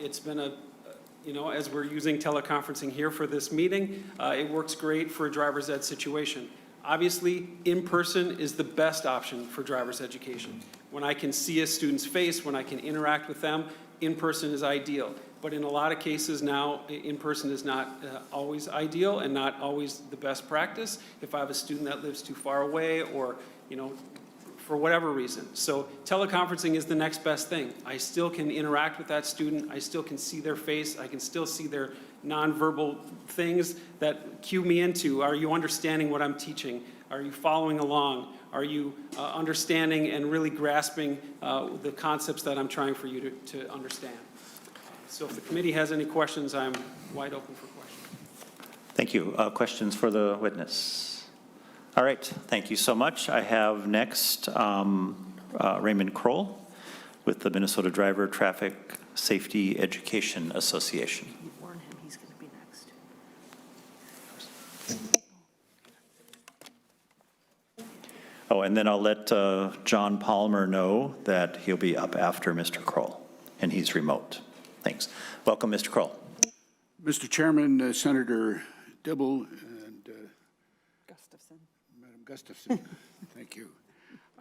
It's been as we're using teleconferencing here for this meeting, it works great for a driver's ed situation. Obviously, in-person is the best option for driver's education. When I can see a student's face, when I can interact with them, in-person is ideal. But in a lot of cases now, in-person is not always ideal and not always the best practice if I have a student that lives too far away or, for whatever reason. So teleconferencing is the next best thing. I still can interact with that student. I still can see their face. I can still see their nonverbal things that cue me into, are you understanding what I'm teaching? Are you following along? Are you understanding and really grasping the concepts that I'm trying for you to understand? So if the committee has any questions, I'm wide open for questions. Thank you. Questions for the witness? All right, thank you so much. I have next Raymond Kroll with the Minnesota Driver Traffic Safety Education Association. Warn him, he's going to be next. Oh, and then I'll let John Palmer know that he'll be up after Mr. Kroll, and he's remote. Thanks. Welcome, Mr. Kroll. Mr. Chairman, Senator Dibble and Madam Gustafson, thank you.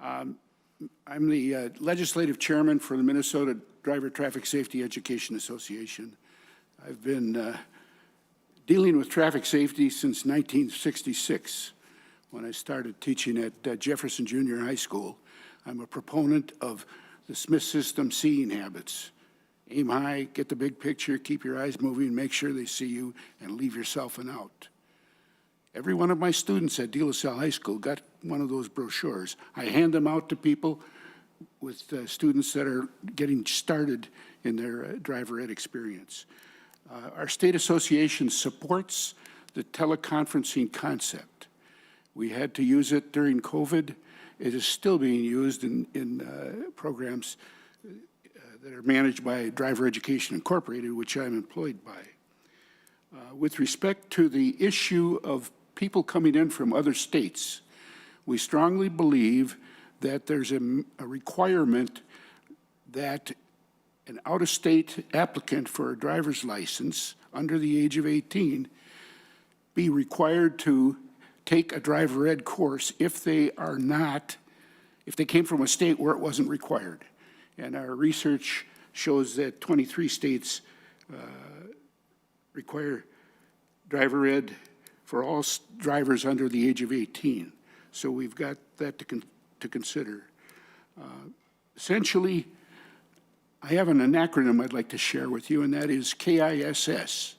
I'm the legislative chairman for the Minnesota Driver Traffic Safety Education Association. I've been dealing with traffic safety since 1966 when I started teaching at Jefferson Junior High School. I'm a proponent of the Smith system seeing habits. Aim high, get the big picture, keep your eyes moving, make sure they see you, and leave yourself an out. Every one of my students at De La Salle High School got one of those brochures. I hand them out to people with students that are getting started in their driver ed experience. Our state association supports the teleconferencing concept. We had to use it during COVID. It is still being used in programs that are managed by Driver Education Incorporated, which I'm employed by. With respect to the issue of people coming in from other states, we strongly believe that there's a requirement that an out-of-state applicant for a driver's license under the age of 18 be required to take a driver ed course if they came from a state where it wasn't required. And our research shows that 23 states require driver ed for all drivers under the age of 18. So we've got that to consider. Essentially, I have an acronym I'd like to share with you, and that is KISS.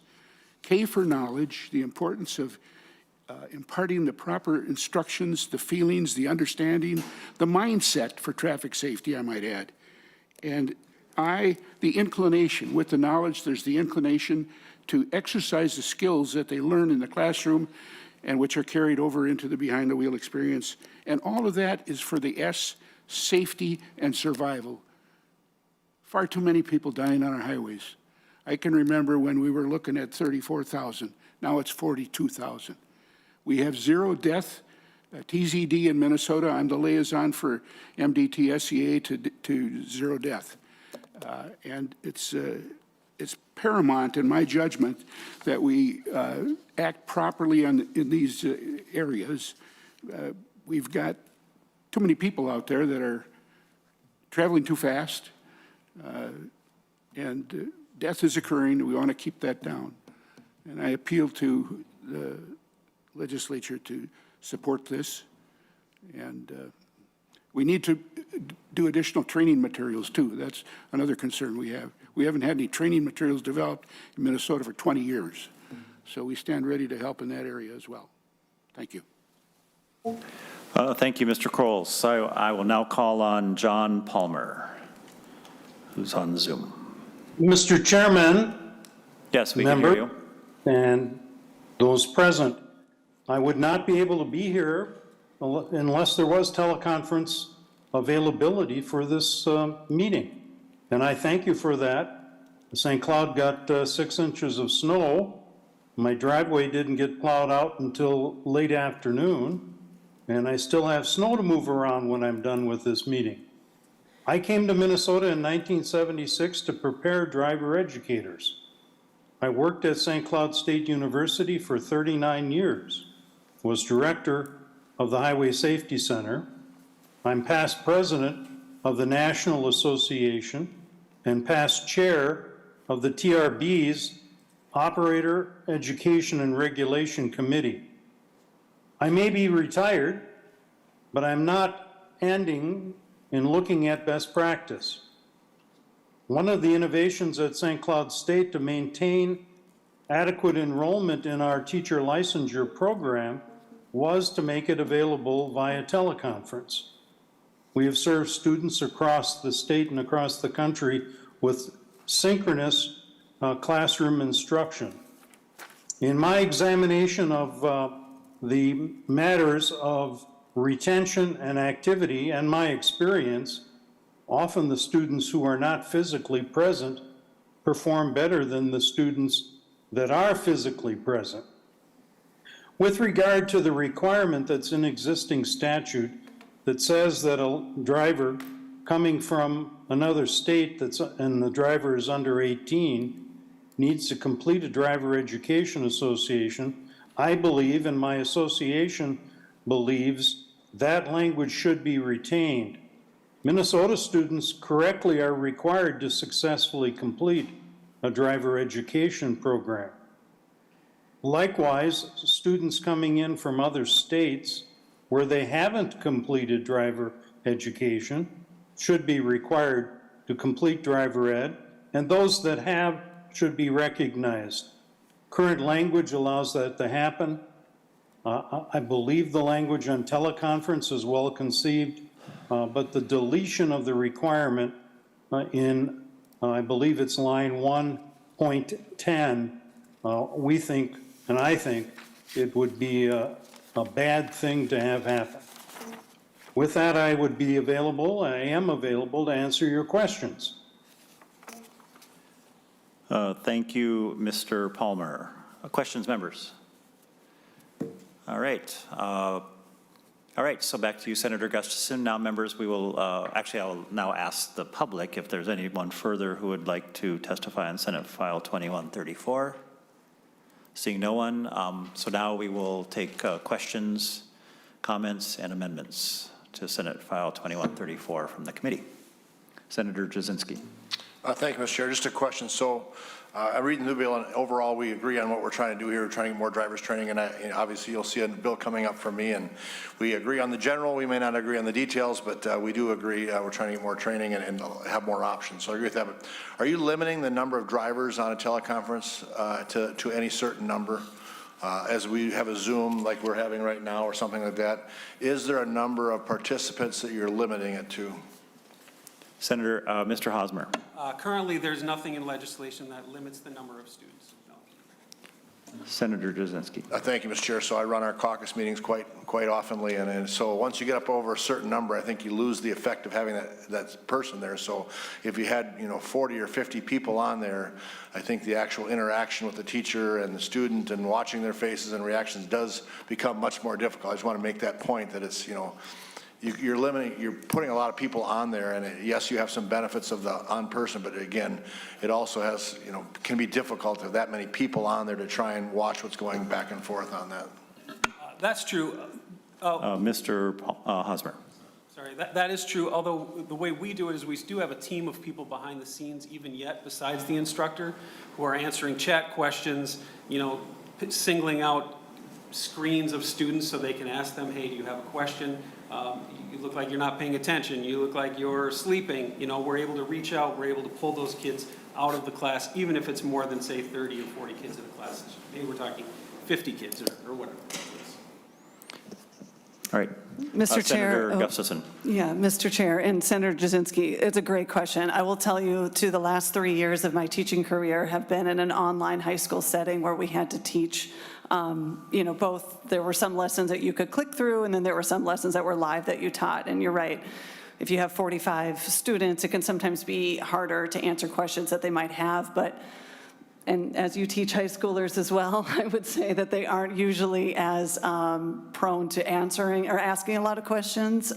K for knowledge, the importance of imparting the proper instructions, the feelings, the understanding, the mindset for traffic safety, I might add. And the inclination, with the knowledge, there's the inclination to exercise the skills that they learn in the classroom and which are carried over into the behind-the-wheel experience. And all of that is for the S, safety and survival. Far too many people dying on our highways. I can remember when we were looking at 34,000. Now it's 42,000. We have zero death. TZD in Minnesota, I'm the liaison for MDT-SCA to zero death. And it's paramount in my judgment that we act properly in these areas. We've got too many people out there that are traveling too fast, and death is occurring. We want to keep that down. And I appeal to the legislature to support this. And we need to do additional training materials too. That's another concern we have. We haven't had any training materials developed in Minnesota for 20 years. So we stand ready to help in that area as well. Thank you. Thank you, Mr. Kroll. So I will now call on John Palmer, who's on Zoom. Mr. Chairman. Yes, we can hear you. And those present. I would not be able to be here unless there was teleconference availability for this meeting. And I thank you for that. St. Cloud got 6 inches of snow. My driveway didn't get plowed out until late afternoon, and I still have snow to move around when I'm done with this meeting. I came to Minnesota in 1976 to prepare driver educators. I worked at St. Cloud State University for 39 years, was director of the Highway Safety Center. I'm past president of the National Association and past chair of the TRB's Operator Education and Regulation Committee. I may be retired, but I'm not ending in looking at best practice. One of the innovations at St. Cloud State to maintain adequate enrollment in our teacher licensure program was to make it available via teleconference. We have served students across the state and across the country with synchronous classroom instruction. In my examination of the matters of retention and activity and my experience, often the students who are not physically present perform better than the students that are physically present. With regard to the requirement that's in existing statute that says that a driver coming from another state and the driver is under 18 needs to complete a driver education association, I believe, and my association believes, that language should be retained. Minnesota students correctly are required to successfully complete a driver education program. Likewise, students coming in from other states where they haven't completed driver education should be required to complete driver ed, and those that have should be recognized. Current language allows that to happen. I believe the language on teleconference is well conceived, but the deletion of the requirement in, I believe it's line 1.10, we think, and I think, it would be a bad thing to have happen. With that, I would be available, I am available to answer your questions. Thank you, Mr. Palmer. Questions, members? All right. So back to you, Senator Gustafson. Now, members, we will, actually, I'll now ask the public if there's anyone further who would like to testify on Senate File 2134. Seeing no one, so now we will take questions, comments, and amendments to Senate File 2134 from the committee. Senator Jasinski. Thank you, Mr. Chair. Just a question. So I'm reading the bill, and overall we agree on what we're trying to do here. We're trying to get more drivers training, and obviously you'll see a bill coming up from me, and we agree on the general. We may not agree on the details, but we do agree we're trying to get more training and have more options. So I agree with that. But are you limiting the number of drivers on a teleconference to any certain number? As we have a Zoom like we're having right now or something like that, is there a number of participants that you're limiting it to? Senator, Mr. Hosmer. Currently, there's nothing in legislation that limits the number of students. No. Senator Jasinski. Thank you, Mr. Chair. So I run our caucus meetings quite oftenly, and so once you get up over a certain number, I think you lose the effect of having that person there. So if you had 40 or 50 people on there, I think the actual interaction with the teacher and the student and watching their faces and reactions does become much more difficult. I just want to make that point that it's you're putting a lot of people on there, and yes, you have some benefits of the on-person, but again, it also has, can be difficult to have that many people on there to try and watch what's going back and forth on that. That's true. Mr. Hosmer. Sorry, that is true, although the way we do it is we do have a team of people behind the scenes even yet besides the instructor who are answering chat questions, singling out screens of students so they can ask them, hey, do you have a question? You look like you're not paying attention. You look like you're sleeping. We're able to reach out. We're able to pull those kids out of the class, even if it's more than, say, 30 or 40 kids in a class. Maybe we're talking 50 kids or whatever. All right. Mr. Chair. Senator Gustafson. Yeah, Mr. Chair and Senator Jasinski, it's a great question. I will tell you, the last 3 years of my teaching career have been in an online high school setting where we had to teach, both, there were some lessons that you could click through, and then there were some lessons that were live that you taught. And you're right, if you have 45 students, it can sometimes be harder to answer questions that they might have, and as you teach high schoolers as well, I would say that they aren't usually as prone to answering or asking a lot of questions.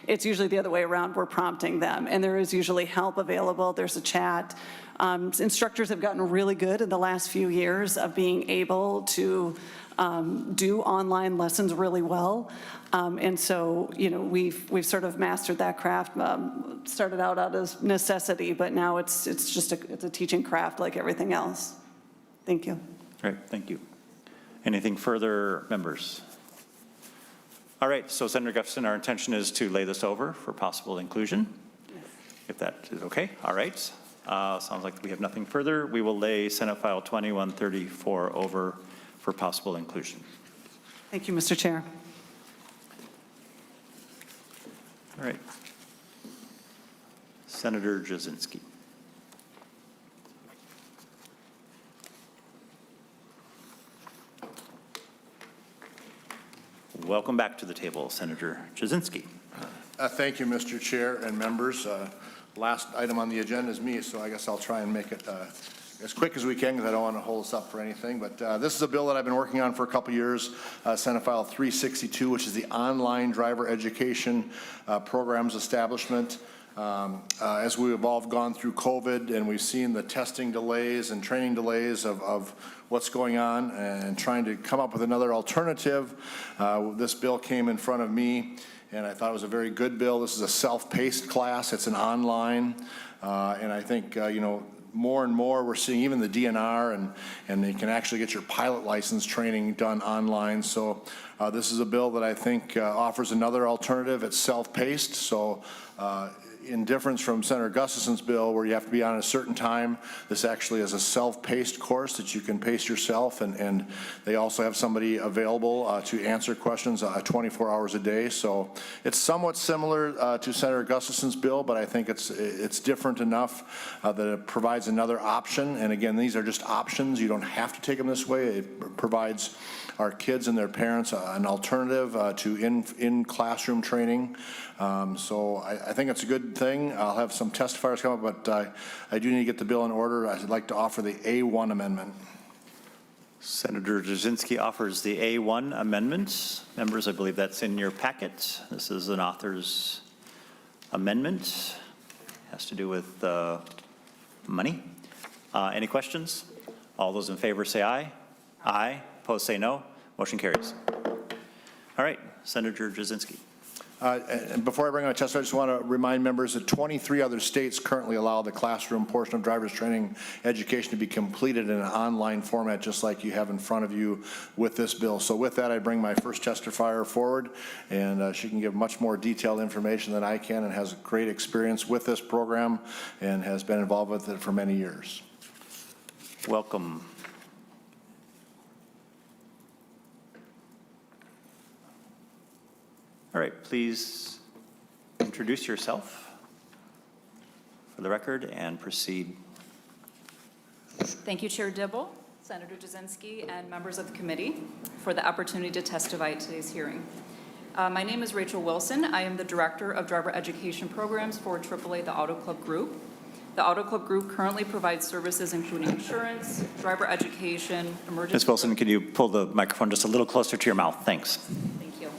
It's usually the other way around. We're prompting them, and there is usually help available. There's a chat. Instructors have gotten really good in the last few years of being able to do online lessons really well. And so, we've sort of mastered that craft. Started out as necessity, but now it's just a teaching craft like everything else. Thank you. All right, thank you. Anything further, members? All right, so Senator Gustafson, our intention is to lay this over for possible inclusion, if that is okay. All right. Sounds like we have nothing further. We will lay Senate File 2134 over for possible inclusion. Thank you, Mr. Chair. All right. Senator Jasinski. Welcome back to the table, Senator Jasinski. Thank you, Mr. Chair and members. Last item on the agenda is me, so I guess I'll try and make it as quick as we can because I don't want to hold us up for anything. But this is a bill that I've been working on for a couple years, Senate File 362, which is the online driver education programs establishment. As we have all gone through COVID and we've seen the testing delays and training delays of what's going on and trying to come up with another alternative, this bill came in front of me and I thought it was a very good bill. This is a self-paced class. It's an online, and I think, more and more we're seeing even the DNR and you can actually get your pilot license training done online. So this is a bill that I think offers another alternative. It's self-paced, so in difference from Senator Gustafson's bill where you have to be on at a certain time, this actually is a self-paced course that you can pace yourself, and they also have somebody available to answer questions 24 hours a day. So it's somewhat similar to Senator Gustafson's bill, but I think it's different enough that it provides another option. And again, these are just options. You don't have to take them this way. It provides our kids and their parents an alternative to in-classroom training. So I think it's a good thing. I'll have some testifiers come up, but I do need to get the bill in order. I'd like to offer the A1 amendment. Senator Jasinski offers the A1 amendment. Members, I believe that's in your packet. This is an author's amendment. Has to do with money. Any questions? All those in favor say aye. Aye. Opposed say no. Motion carries. All right, Senator Jasinski. And before I bring on a test, I just want to remind members that 23 other states currently allow the classroom portion of driver's training education to be completed in an online format, just like you have in front of you with this bill. So with that, I bring my first testifier forward, and she can give much more detailed information than I can and has great experience with this program and has been involved with it for many years. Welcome. All right, please introduce yourself for the record and proceed. Thank you, Chair Dibble, Senator Jasinski, and members of the committee for the opportunity to testify at today's hearing. My name is Rachel Wilson. I am the Director of Driver Education Programs for AAA, the Auto Club Group. The Auto Club Group currently provides services including insurance, driver education, emergency... Ms. Wilson, could you pull the microphone just a little closer to your mouth? Thanks. Thank you.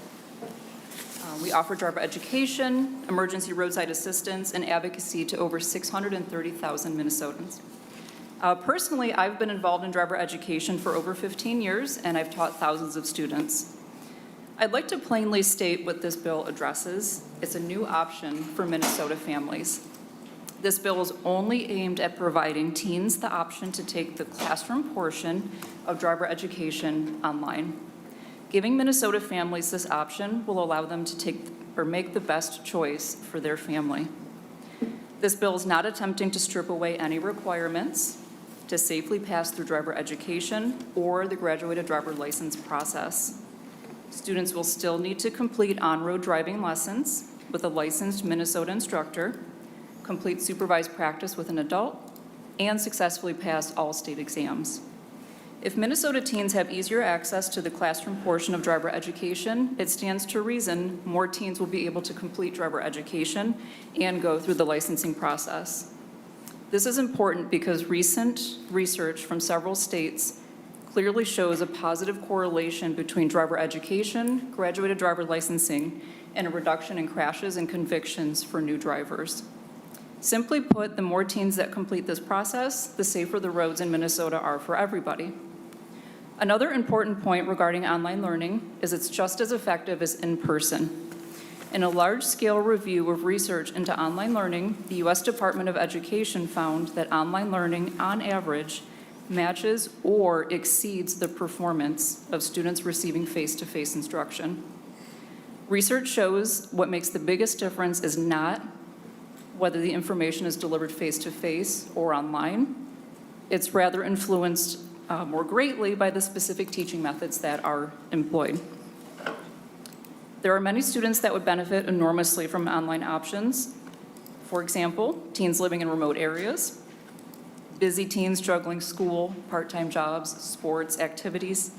We offer driver education, emergency roadside assistance, and advocacy to over 630,000 Minnesotans. Personally, I've been involved in driver education for over 15 years, and I've taught thousands of students. I'd like to plainly state what this bill addresses. It's a new option for Minnesota families. This bill is only aimed at providing teens the option to take the classroom portion of driver education online. Giving Minnesota families this option will allow them to take or make the best choice for their family. This bill is not attempting to strip away any requirements to safely pass through driver education or the graduated driver license process. Students will still need to complete on-road driving lessons with a licensed Minnesota instructor, complete supervised practice with an adult, and successfully pass all state exams. If Minnesota teens have easier access to the classroom portion of driver education, it stands to reason more teens will be able to complete driver education and go through the licensing process. This is important because recent research from several states clearly shows a positive correlation between driver education, graduated driver licensing, and a reduction in crashes and convictions for new drivers. Simply put, the more teens that complete this process, the safer the roads in Minnesota are for everybody. Another important point regarding online learning is it's just as effective as in-person. In a large-scale review of research into online learning, the U.S. Department of Education found that online learning, on average, matches or exceeds the performance of students receiving face-to-face instruction. Research shows what makes the biggest difference is not whether the information is delivered face-to-face or online. It's rather influenced more greatly by the specific teaching methods that are employed. There are many students that would benefit enormously from online options. For example, teens living in remote areas, busy teens juggling school, part-time jobs, sports, activities,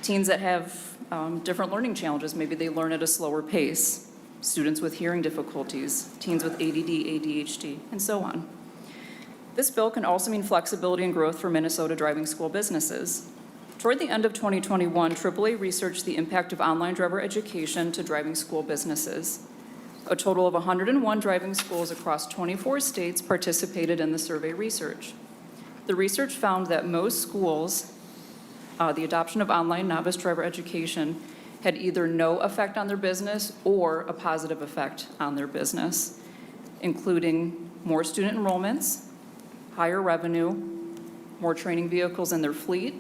teens that have different learning challenges. Maybe they learn at a slower pace, students with hearing difficulties, teens with ADD, ADHD, and so on. This bill can also mean flexibility and growth for Minnesota driving school businesses. Toward the end of 2021, AAA researched the impact of online driver education to driving school businesses. A total of 101 driving schools across 24 states participated in the survey research. The research found that most schools, the adoption of online novice driver education had either no effect on their business or a positive effect on their business, including more student enrollments, higher revenue, more training vehicles in their fleet,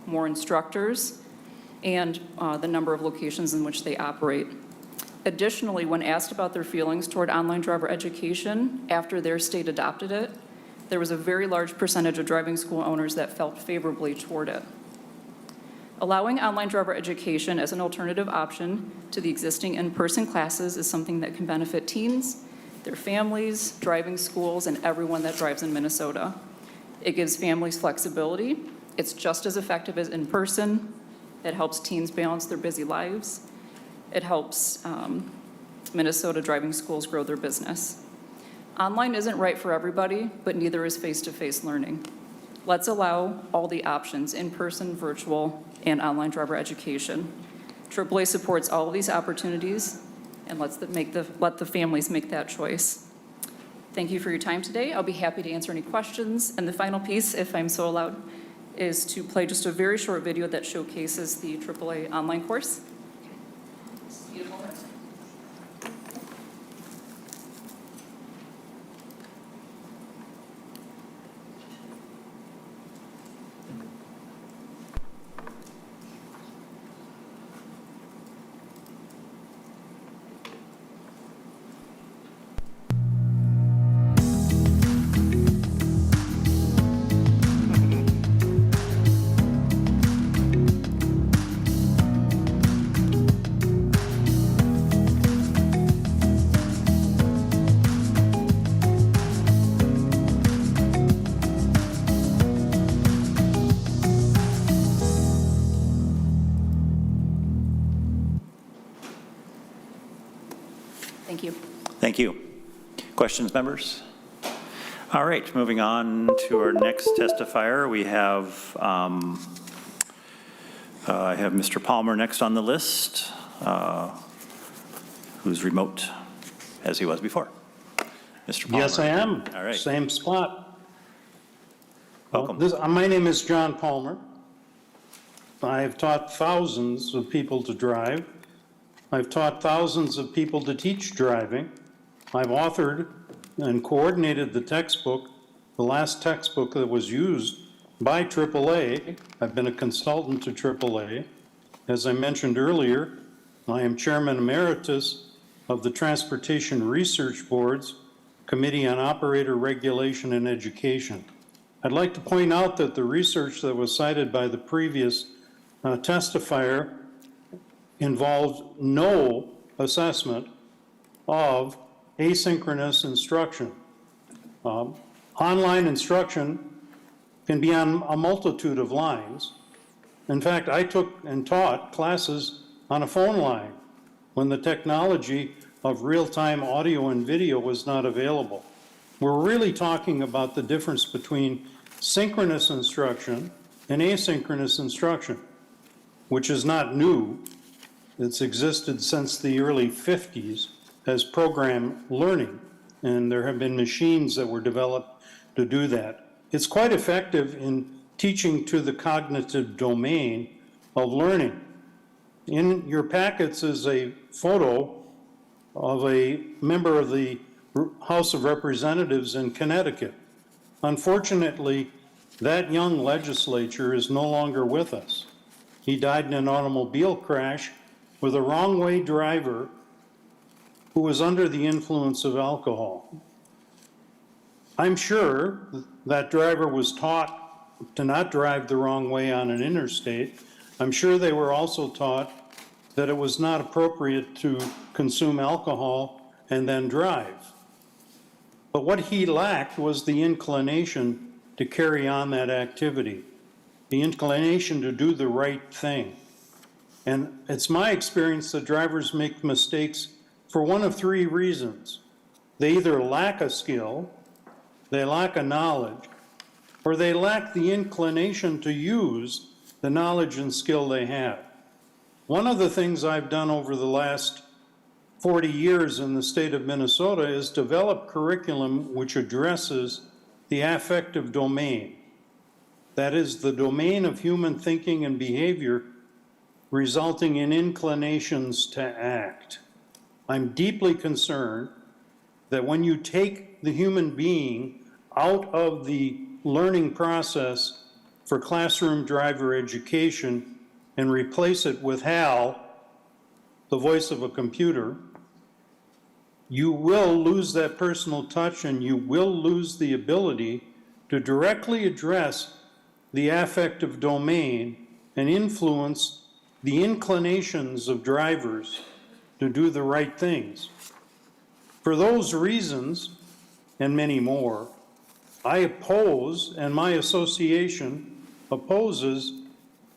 more instructors, and the number of locations in which they operate. Additionally, when asked about their feelings toward online driver education after their state adopted it, there was a very large percentage of driving school owners that felt favorably toward it. Allowing online driver education as an alternative option to the existing in-person classes is something that can benefit teens, their families, driving schools, and everyone that drives in Minnesota. It gives families flexibility. It's just as effective as in-person. It helps teens balance their busy lives. It helps Minnesota driving schools grow their business. Online isn't right for everybody, but neither is face-to-face learning. Let's allow all the options, in-person, virtual, and online driver education. AAA supports all of these opportunities, and let the families make that choice. Thank you for your time today. I'll be happy to answer any questions. And the final piece, if I'm so allowed, is to play just a very short video that showcases the AAA online course. Thank you. Thank you. Questions, members? All right, moving on to our next testifier. We have, I have Mr. Palmer next on the list, who's remote as he was before. Mr. Palmer. Yes, I am. All right. Same spot. Welcome. My name is John Palmer. I've taught thousands of people to drive. I've taught thousands of people to teach driving. I've authored and coordinated the textbook, the last textbook that was used by AAA. I've been a consultant to AAA. As I mentioned earlier, I am Chairman Emeritus of the Transportation Research Board's Committee on Operator Regulation and Education. I'd like to point out that the research that was cited by the previous testifier involved no assessment of asynchronous instruction. Online instruction can be on a multitude of lines. In fact, I took and taught classes on a phone line when the technology of real-time audio and video was not available. We're really talking about the difference between synchronous instruction and asynchronous instruction, which is not new. It's existed since the early 50s as program learning, and there have been machines that were developed to do that. It's quite effective in teaching to the cognitive domain of learning. In your packets is a photo of a member of the House of Representatives in Connecticut. Unfortunately, that young legislator is no longer with us. He died in an automobile crash with a wrong-way driver who was under the influence of alcohol. I'm sure that driver was taught to not drive the wrong way on an interstate. I'm sure they were also taught that it was not appropriate to consume alcohol and then drive. But what he lacked was the inclination to carry on that activity, the inclination to do the right thing. And it's my experience that drivers make mistakes for one of three reasons. They either lack a skill, they lack a knowledge, or they lack the inclination to use the knowledge and skill they have. One of the things I've done over the last 40 years in the state of Minnesota is develop curriculum which addresses the affective domain. That is the domain of human thinking and behavior resulting in inclinations to act. I'm deeply concerned that when you take the human being out of the learning process for classroom driver education and replace it with HAL, the voice of a computer, you will lose that personal touch and you will lose the ability to directly address the affective domain and influence the inclinations of drivers to do the right things. For those reasons, and many more, I oppose, and my association opposes,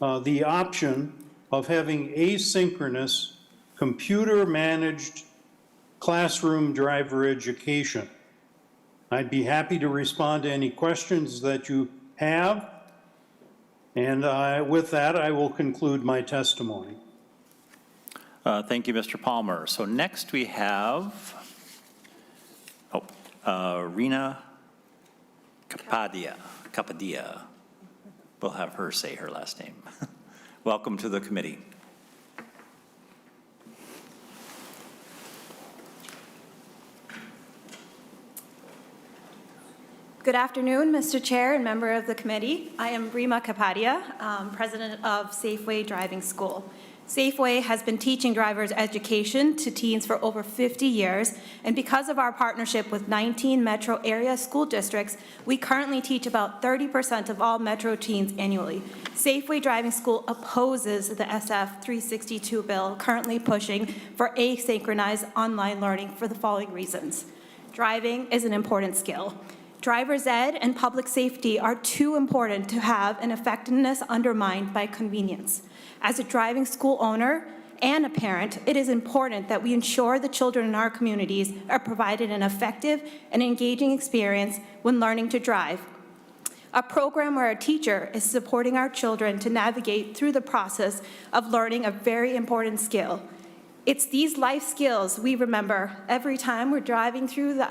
the option of having asynchronous, computer-managed classroom driver education. I'd be happy to respond to any questions that you have, and with that, I will conclude my testimony. Thank you, Mr. Palmer. So next we have Rena Kapadia. We'll have her say her last name. Welcome to the committee. Good afternoon, Mr. Chair and member of the committee. I am Rima Kapadia, president of Safeway Driving School. Safeway has been teaching drivers education to teens for over 50 years, and because of our partnership with 19 metro area school districts, we currently teach about 30% of all metro teens annually. Safeway Driving School opposes the SF 362 bill currently pushing for asynchronized online learning for the following reasons. Driving is an important skill. Driver's ed and public safety are too important to have an effectiveness undermined by convenience. As a driving school owner and a parent, it is important that we ensure the children in our communities are provided an effective and engaging experience when learning to drive. A program where a teacher is supporting our children to navigate through the process of learning a very important skill. It's these life skills we remember every time we're driving through the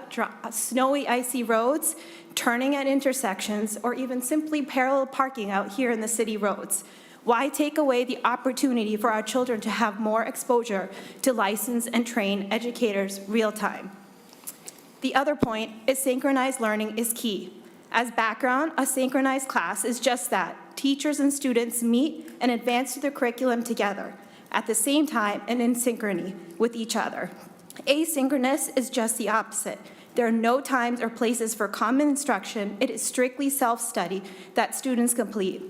snowy, icy roads, turning at intersections, or even simply parallel parking out here in the city roads. Why take away the opportunity for our children to have more exposure to licensed and trained educators real time? The other point is synchronized learning is key. As background, a synchronized class is just that. Teachers and students meet and advance through the curriculum together, at the same time and in synchrony with each other. Asynchronous is just the opposite. There are no times or places for common instruction. It is strictly self-study that students complete,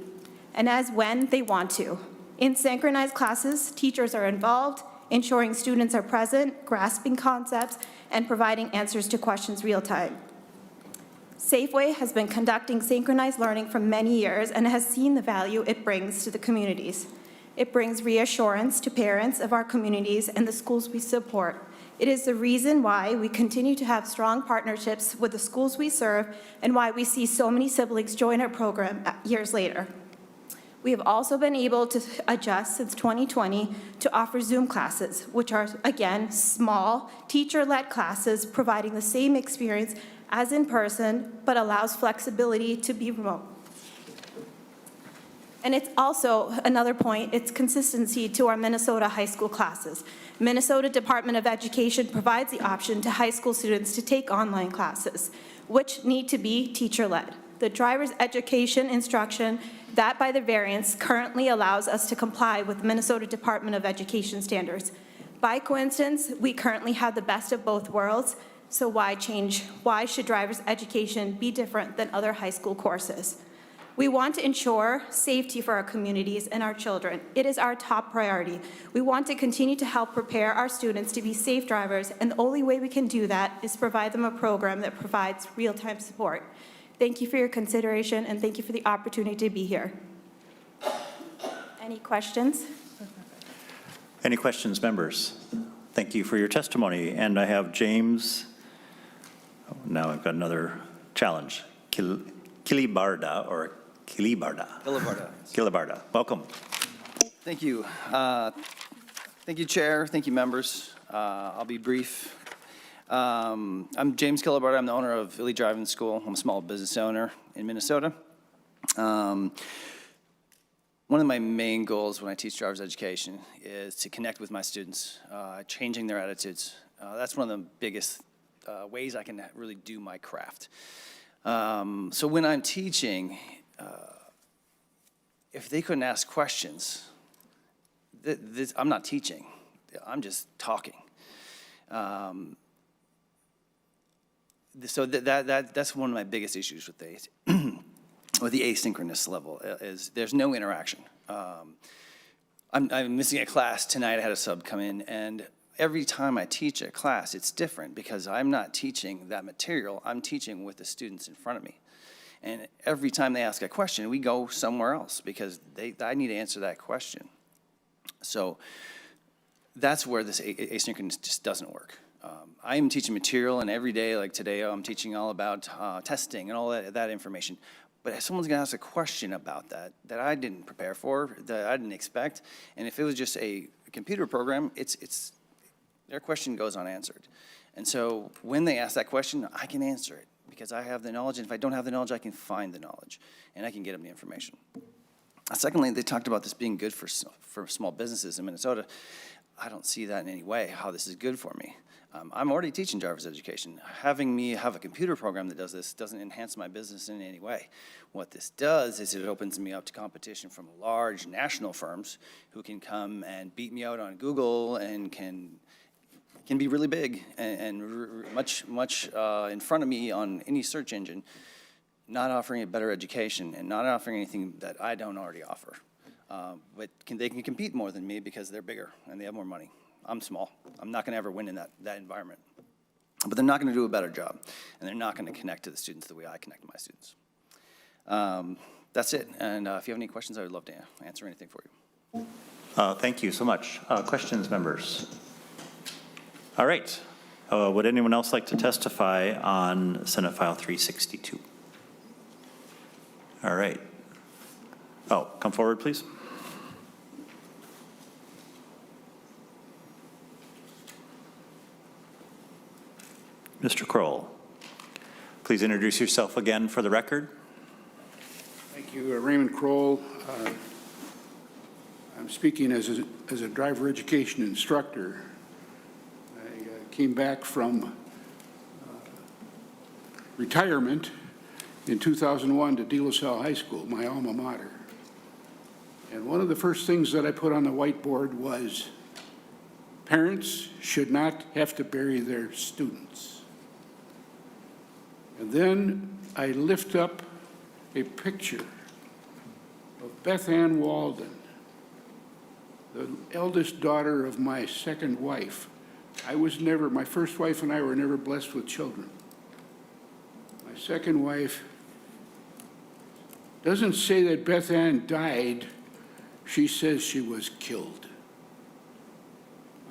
and as when they want to. In synchronized classes, teachers are involved, ensuring students are present, grasping concepts, and providing answers to questions real time. Safeway has been conducting synchronized learning for many years and has seen the value it brings to the communities. It brings reassurance to parents of our communities and the schools we support. It is the reason why we continue to have strong partnerships with the schools we serve and why we see so many siblings join our program years later. We have also been able to adjust since 2020 to offer Zoom classes, which are, again, small, teacher-led classes providing the same experience as in person, but allows flexibility to be remote. And it's also, another point, it's consistency to our Minnesota high school classes. Minnesota Department of Education provides the option to high school students to take online classes, which need to be teacher-led. The driver's education instruction, that by the variance, currently allows us to comply with Minnesota Department of Education standards. By coincidence, we currently have the best of both worlds, so why change? Why should driver's education be different than other high school courses? We want to ensure safety for our communities and our children. It is our top priority. We want to continue to help prepare our students to be safe drivers, and the only way we can do that is provide them a program that provides real-time support. Thank you for your consideration, and thank you for the opportunity to be here. Any questions? Any questions, members? Thank you for your testimony. And I have James, now I've got another challenge, Kilibarda, or Kilibarda. Kilibarda, welcome. Thank you. Thank you, Chair. Thank you, members. I'll be brief. I'm James Kilibarda. I'm the owner of Illy Driving School. I'm a small business owner in Minnesota. One of my main goals when I teach driver's education is to connect with my students, changing their attitudes. That's one of the biggest ways I can really do my craft. So when I'm teaching, if they couldn't ask questions, I'm not teaching. I'm just talking. So that's one of my biggest issues with the asynchronous level is there's no interaction. I'm missing a class tonight. I had a sub come in, and every time I teach a class, it's different because I'm not teaching that material. I'm teaching with the students in front of me. And every time they ask a question, we go somewhere else because I need to answer that question. So that's where this asynchronous just doesn't work. I am teaching material, and every day, like today, I'm teaching all about testing and all that information. But if someone's going to ask a question about that I didn't prepare for, that I didn't expect, and if it was just a computer program, their question goes unanswered. And so when they ask that question, I can answer it because I have the knowledge, and if I don't have the knowledge, I can find the knowledge, and I can get them the information. Secondly, they talked about this being good for small businesses in Minnesota. I don't see that in any way, how this is good for me. I'm already teaching driver's education. Having me have a computer program that does this doesn't enhance my business in any way. What this does is it opens me up to competition from large national firms who can come and beat me out on Google and can be really big and much in front of me on any search engine, not offering a better education and not offering anything that I don't already offer. But they can compete more than me because they're bigger and they have more money. I'm small. I'm not going to ever win in that environment. But they're not going to do a better job, and they're not going to connect to the students the way I connect to my students. That's it. And if you have any questions, I would love to answer anything for you. Thank you so much. Questions, members? All right. Would anyone else like to testify on Senate File 362? All right. Oh, come forward, please. Mr. Kroll, please introduce yourself again for the record. Thank you. Raymond Kroll. I'm speaking as a driver education instructor. I came back from retirement in 2001 to De La Salle High School, my alma mater. And one of the first things that I put on the whiteboard was parents should not have to bury their students. And then I lift up a picture of Beth Ann Walden, the eldest daughter of my second wife. My first wife and I were never blessed with children. My second wife doesn't say that Beth Ann died. She says she was killed.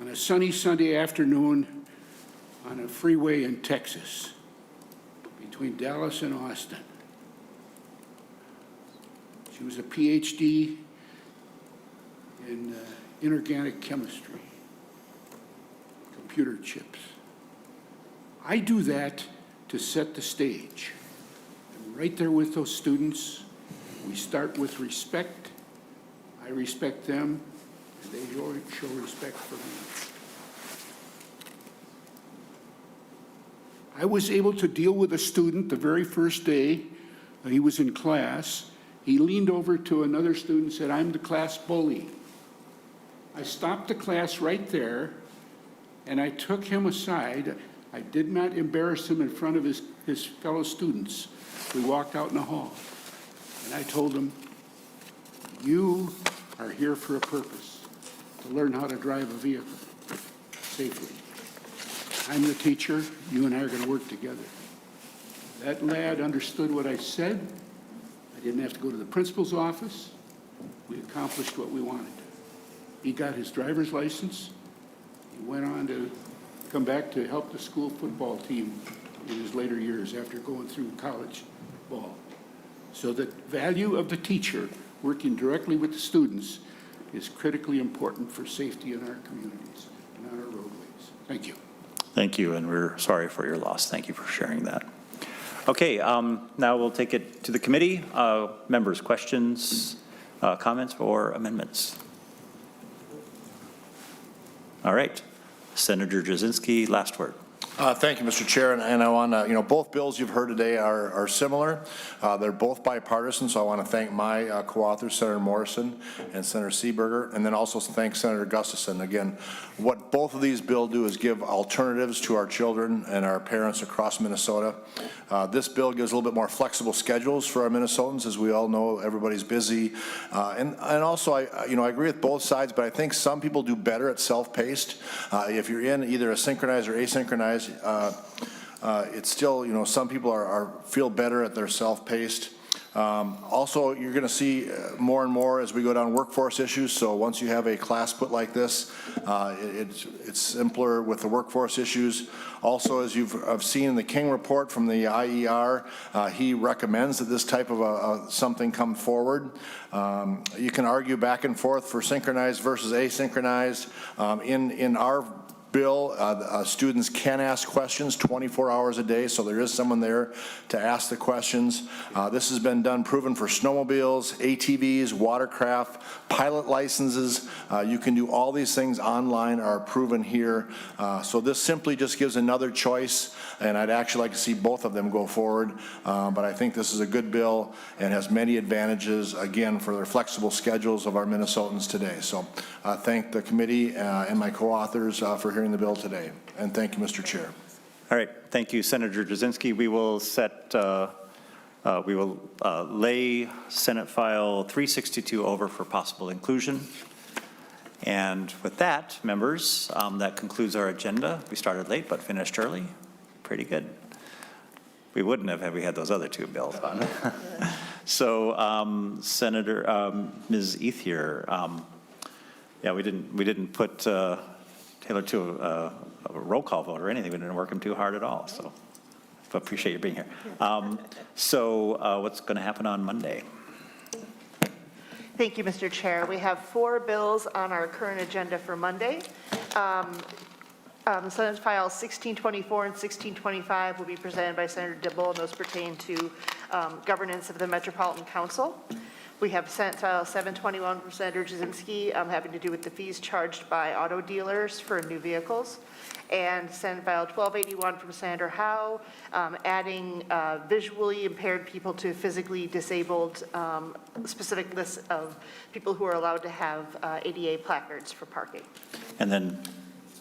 On a sunny Sunday afternoon on a freeway in Texas between Dallas and Austin. She was a PhD in inorganic chemistry, computer chips. I do that to set the stage. I'm right there with those students. We start with respect. I respect them, and they show respect for me. I was able to deal with a student the very first day that he was in class. He leaned over to another student and said, "I'm the class bully." I stopped the class right there, and I took him aside. I did not embarrass him in front of his fellow students. We walked out in the hall, and I told him, "You are here for a purpose, to learn how to drive a vehicle safely. I'm the teacher, you and I are going to work together." That lad understood what I said. I didn't have to go to the principal's office. We accomplished what we wanted. He got his driver's license. He went on to come back to help the school football team in his later years after going through college ball. So the value of the teacher working directly with the students is critically important for safety in our communities and on our roadways. Thank you. Thank you, and we're sorry for your loss. Thank you for sharing that. Okay, now we'll take it to the committee. Members, questions, comments, or amendments? All right, Senator Jasinski, last word. Thank you, Mr. Chair, and I want to, both bills you've heard today are similar. They're both bipartisan, so I want to thank my co-authors, Senator Morrison and Senator Seeberger, and then also thank Senator Gustafson. Again, what both of these bills do is give alternatives to our children and our parents across Minnesota. This bill gives a little bit more flexible schedules for our Minnesotans. As we all know, everybody's busy. And also, I agree with both sides, but I think some people do better at self-paced. If you're in either a synchronized or asynchronized, it's still, some people feel better at their self-paced. Also, you're going to see more and more as we go down workforce issues. So once you have a class put like this, it's simpler with the workforce issues. Also, as I've seen in the King report from the IER, he recommends that this type of something come forward. You can argue back and forth for synchronized versus asynchronized. In our bill, students can ask questions 24 hours a day, so there is someone there to ask the questions. This has been proven for snowmobiles, ATVs, watercraft, pilot licenses. You can do all these things online, are proven here. So this simply just gives another choice, and I'd actually like to see both of them go forward. But I think this is a good bill and has many advantages, again, for their flexible schedules of our Minnesotans today. So thank the committee and my co-authors for hearing the bill today. And thank you, Mr. Chair. All right, thank you, Senator Jasinski. We will lay Senate File 362 over for possible inclusion. And with that, members, that concludes our agenda. We started late but finished early. Pretty good. We wouldn't have had we had those other two bills on. So, Ms. Ethier, yeah, we didn't put Taylor to a roll call vote or anything. We didn't work him too hard at all. So, I appreciate you being here. So, what's going to happen on Monday? Thank you, Mr. Chair. We have 4 bills on our current agenda for Monday. Senate Files 1624 and 1625 will be presented by Senator Dibble, and those pertain to governance of the Metropolitan Council. We have Senate File 721 from Senator Jasinski having to do with the fees charged by auto dealers for new vehicles. And Senate File 1281 from Senator Howe, adding visually impaired people to physically disabled specific lists of people who are allowed to have ADA placards for parking. And then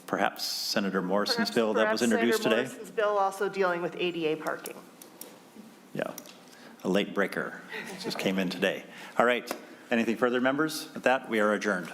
perhaps Senator Morrison's bill that was introduced today? Senator Morrison's bill also dealing with ADA parking. Yeah, a late breaker. Just came in today. All right, anything further, members? With that, we are adjourned.